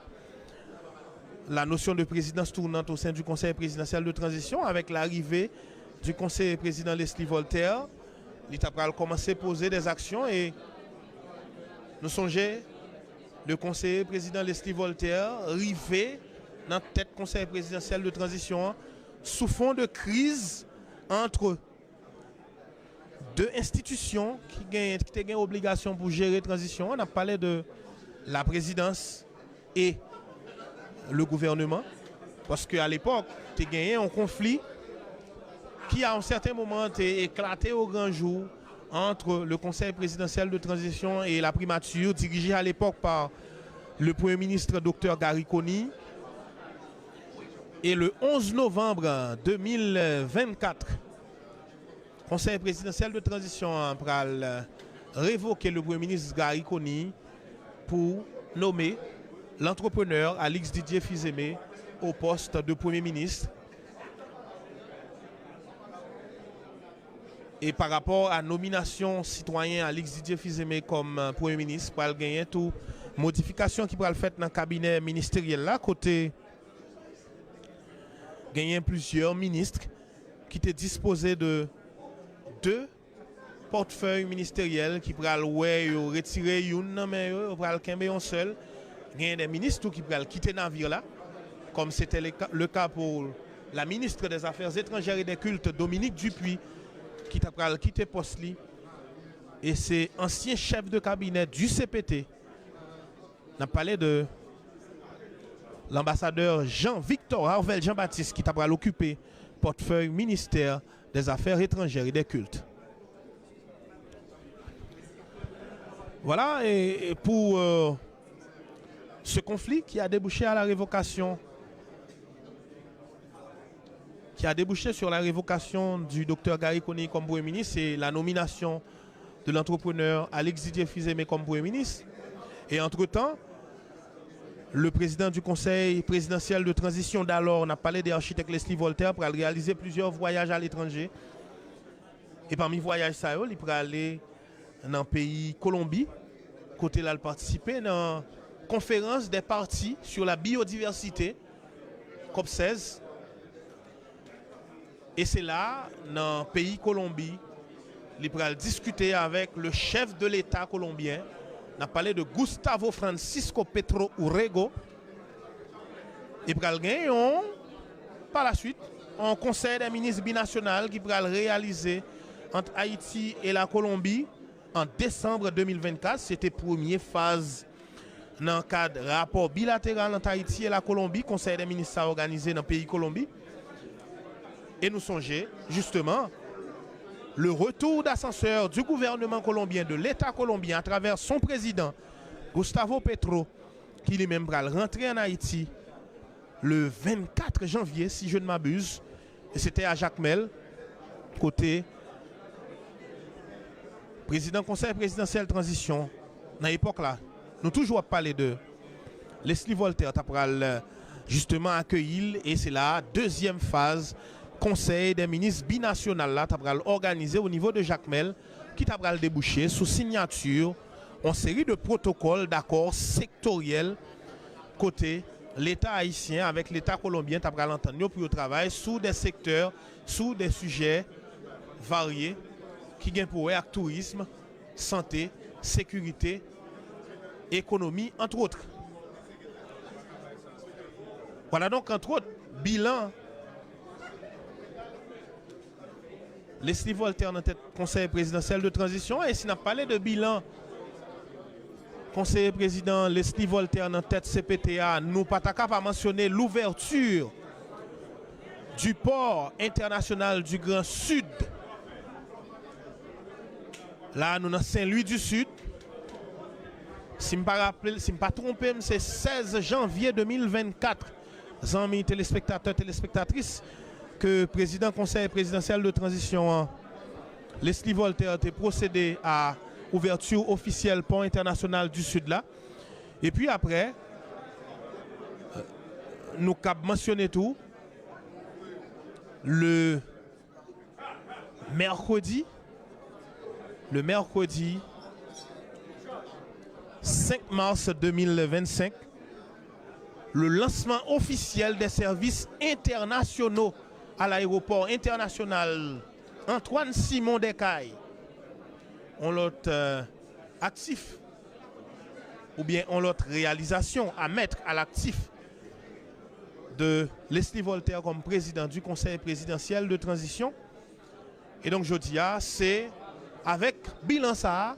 la notion de présidence tournante au sein du conseil présidentiel de transition avec l'arrivée du conseiller président Leslie Voltaire. Il a commencé à poser des actions et nous songeons le conseiller président Leslie Voltaire arrivé dans la tête conseil présidentiel de transition sous fond de crise entre 2 institutions qui ont obligation pour gérer la transition. On a parlé de la présidence et le gouvernement parce qu'à l'époque, tu as gagné un conflit qui à un certain moment est éclaté au grand jour entre le conseil présidentiel de transition et la primature dirigée à l'époque par le premier ministre Dr Gary Coney. Et le 11 novembre 2024, le conseil présidentiel de transition a révoqué le premier ministre Gary Coney pour nommer l'entrepreneur Alix Didier Fils-Aimé au poste de premier ministre. Et par rapport à la nomination citoyen Alix Didier Fils-Aimé comme Premier ministre, pour gagner toute modification qui pourra le faire dans le cabinet ministériel là, côté gagner plusieurs ministres qui étaient disposés de 2 portefeuilles ministériels qui pourraient retirer une, mais pourraient le un seul. Il y a des ministres qui pourraient quitter le navire là, comme c'était le cas pour la ministre des Affaires étrangères et des cultes, Dominique Dupuis, qui t'a quitté poste li et c'est ancien chef de cabinet du CPT. On a parlé de l'ambassadeur Jean-Victor Harvel Jean-Baptiste qui t'a occupé portefeuille ministère des Affaires étrangères et des cultes. Voilà, et pour ce conflit qui a débouché à la révocation sur la révocation du docteur Gary Coney comme Premier ministre et la nomination de l'entrepreneur Alix Didier Fils-Aimé comme Premier ministre. Et entre-temps, le président du conseil présidentiel de transition d'alors, on a parlé des architectes Leslie Voltaire pour réaliser plusieurs voyages à l'étranger. Et parmi les voyages, il pourrait aller dans le pays Colombie, côté là, il participer dans la conférence des partis sur la biodiversité, COP16. Et c'est là, dans le pays Colombie, il va discuter avec le chef de l'État colombien. On a parlé de Gustavo Francisco Petro Urrego. Il va gagner par la suite un conseil des ministres binational qui va réaliser entre Haïti et la Colombie en décembre 2024. C'était la première phase dans le cadre rapport bilatéral entre Haïti et la Colombie, conseil des ministres a organisé dans le pays Colombie. Et nous songeons justement le retour d'ascenseur du gouvernement colombien, de l'État colombien à travers son président, Gustavo Petro, qui lui-même va rentrer en Haïti le 24 janvier, si je ne m'abuse. Et c'était à Jacmel, côté président conseil présidentiel transition. Dans l'époque là, nous toujours parlé de Leslie Voltaire, justement accueilli, et c'est la deuxième phase conseil des ministres binational là, organisé au niveau de Jacmel, qui t'a débouché sous signature en série de protocoles d'accords sectoriels côté l'État haïtien avec l'État colombien, t'a entendu pour le travail sous des secteurs, sous des sujets variés qui gagnent pour eux tourisme, santé, sécurité, économie, entre autres. Voilà donc, entre autres, bilan. Leslie Voltaire dans tête conseil présidentiel de transition. Et si on a parlé de bilan, conseiller président Leslie Voltaire dans tête CPTA, nous pas capable mentionner l'ouverture du port international du Grand Sud. Là, nous dans Saint-Louis du Sud. Si je ne me pas trompé, c'est 16 janvier 2024. Amis téléspectateurs, téléspectatrices, que le président conseil présidentiel de transition, Leslie Voltaire, a procédé à ouverture officielle pont international du Sud là. Et puis après, nous avons mentionné tout. Le mercredi 5 mars 2025, le lancement officiel des services internationaux à l'aéroport international Antoine Simon Descailles. On l'autre actif ou bien on l'autre réalisation à mettre à l'actif de Leslie Voltaire comme président du conseil présidentiel de transition. Et donc je dis, c'est avec bilan ça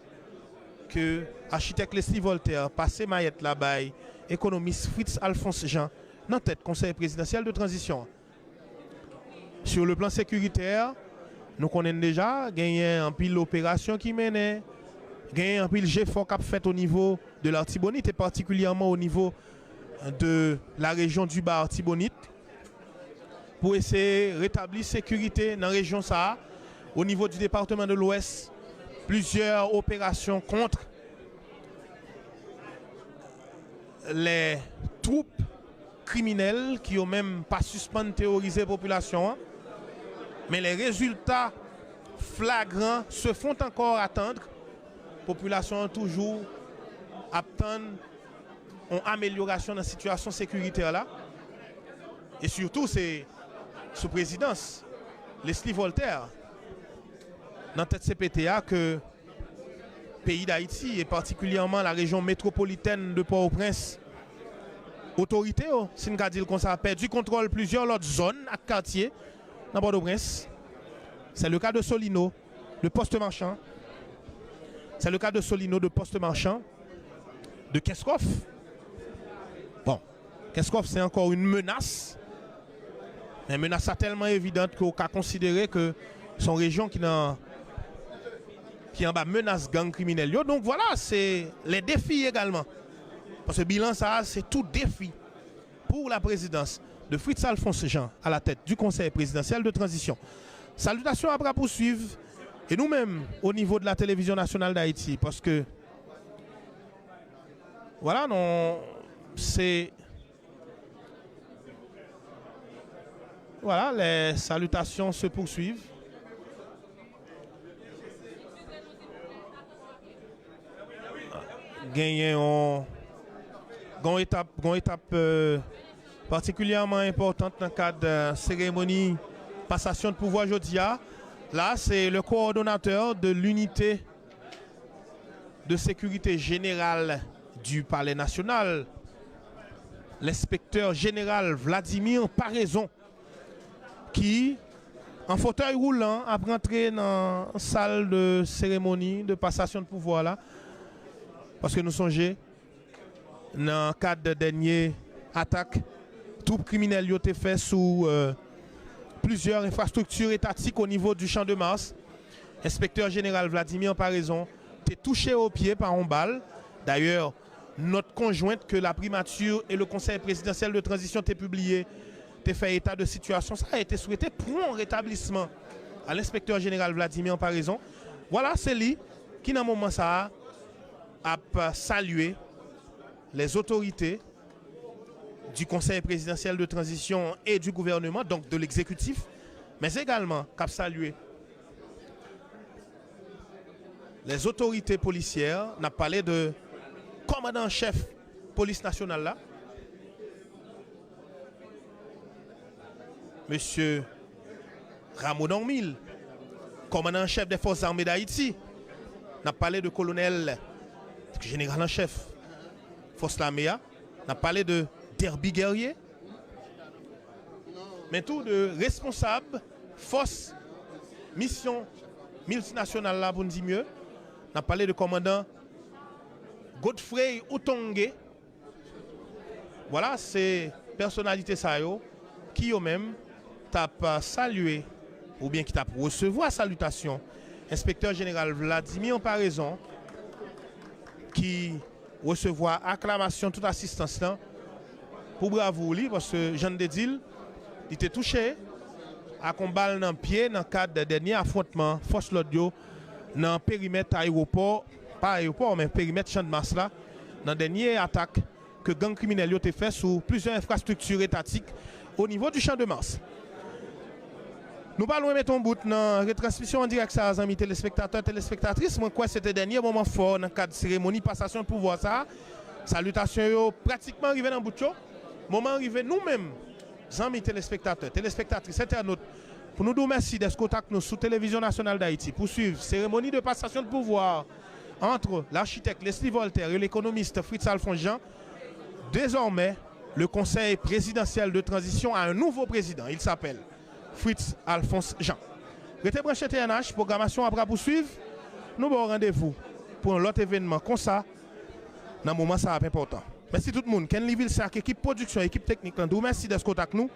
que architecte Leslie Voltaire passé maillette là-bas, économiste Fritz Alphonse Jean dans tête conseil présidentiel de transition. Sur le plan sécuritaire, nous connaissons déjà, gagné un pile l'opération qui menait, gagné un pile GFOR qui a fait au niveau de l'Artibonite et particulièrement au niveau de la région du bas Artibonite pour essayer de rétablir sécurité dans la région ça. Au niveau du département de l'Ouest, plusieurs opérations contre les troupes criminelles qui ont même pas suspendu terroriser la population. Mais les résultats flagrants se font encore attendre. La population toujours attend une amélioration de la situation sécuritaire là. Et surtout, c'est sous présidence Leslie Voltaire dans tête CPTA que le pays d'Haïti et particulièrement la région métropolitaine de Port-au-Prince, autorité, si nous dit qu'on a perdu contrôle plusieurs autres zones et quartiers dans Port-au-Prince. C'est le cas de Solino, de poste marchand. C'est le cas de Solino, de poste marchand, de Keskov. Bon, Keskov c'est encore une menace. Une menace tellement évidente qu'on a considéré que son région qui en bas menace gang criminel. Donc voilà, c'est les défis également. Parce que bilan ça, c'est tout défi pour la présidence de Fritz Alphonse Jean à la tête du conseil présidentiel de transition. Salutations à poursuivre et nous-mêmes au niveau de la télévision nationale d'Haïti parce que voilà, non, c'est voilà, les salutations se poursuivent. Gagné une étape particulièrement importante dans le cadre de cérémonie passation de pouvoir aujourd'hui. Là, c'est le coordonnateur de l'unité de sécurité générale du Palais national, l'inspecteur général Vladimir Paraison, qui, en fauteuil roulant, a rentré dans la salle de cérémonie de passation de pouvoir là. Parce que nous songeons, dans le cadre de dernière attaque, troupes criminelles ont été faites sous plusieurs infrastructures étatiques au niveau du Champ de Mars. Inspecteur général Vladimir Paraison était touché au pied par une balle. D'ailleurs, notre conjointe que la primature et le conseil présidentiel de transition ont publié, ont fait état de situation. Ça a été souhaité pour un rétablissement à l'inspecteur général Vladimir Paraison. Voilà, c'est lui qui, dans un moment, ça a salué les autorités du conseil présidentiel de transition et du gouvernement, donc de l'exécutif, mais également qu'a salué les autorités policières. On a parlé de commandant-chef police nationale là, Monsieur Ramon Mille, commandant-chef des forces armées d'Haïti. On a parlé de colonel, général en chef, force l'armée. On a parlé de Derby Guerrier, mais tout de responsable force mission multinationale là pour nous dire mieux. On a parlé de commandant Godfrey Otongue. Voilà, ces personnalités ça qui eux-mêmes t'a salué ou bien qui t'a recevoir salutation. Inspecteur général Vladimir Paraison qui recevoir acclamation toute assistance là pour bravo lui parce que Jean de Dil il était touché à combattre dans le pied dans le cadre de dernier affrontement force l'audio dans le périmètre aéroport, pas aéroport mais périmètre Champ de Mars là, dans la dernière attaque que gang criminel a fait sur plusieurs infrastructures étatiques au niveau du Champ de Mars. Nous parlons de mettre un bout dans la retransmission en direct à amis téléspectateurs, téléspectatrices. Moi, quoi, c'était le dernier moment fort dans le cadre de cérémonie passation de pouvoir. Ça. Salutations pratiquement arrivé dans le bout de show. Moment arrivé nous-mêmes, amis téléspectateurs, téléspectatrices, internautes, pour nous dire merci d'être contact nous sous Télévision Nationale d'Haïti pour suivre cérémonie de passation de pouvoir entre l'architecte Leslie Voltaire et l'économiste Fritz Alphonse Jean. Désormais, le conseil présidentiel de transition a un nouveau président. Il s'appelle Fritz Alphonse Jean. Restez branché TNH, programmation après poursuivre. Nous avons rendez-vous pour un autre événement comme ça. Dans un moment, ça va être important. Merci tout le monde. Ken Liville, c'est équipe production, équipe technique. Merci d'être contact nous.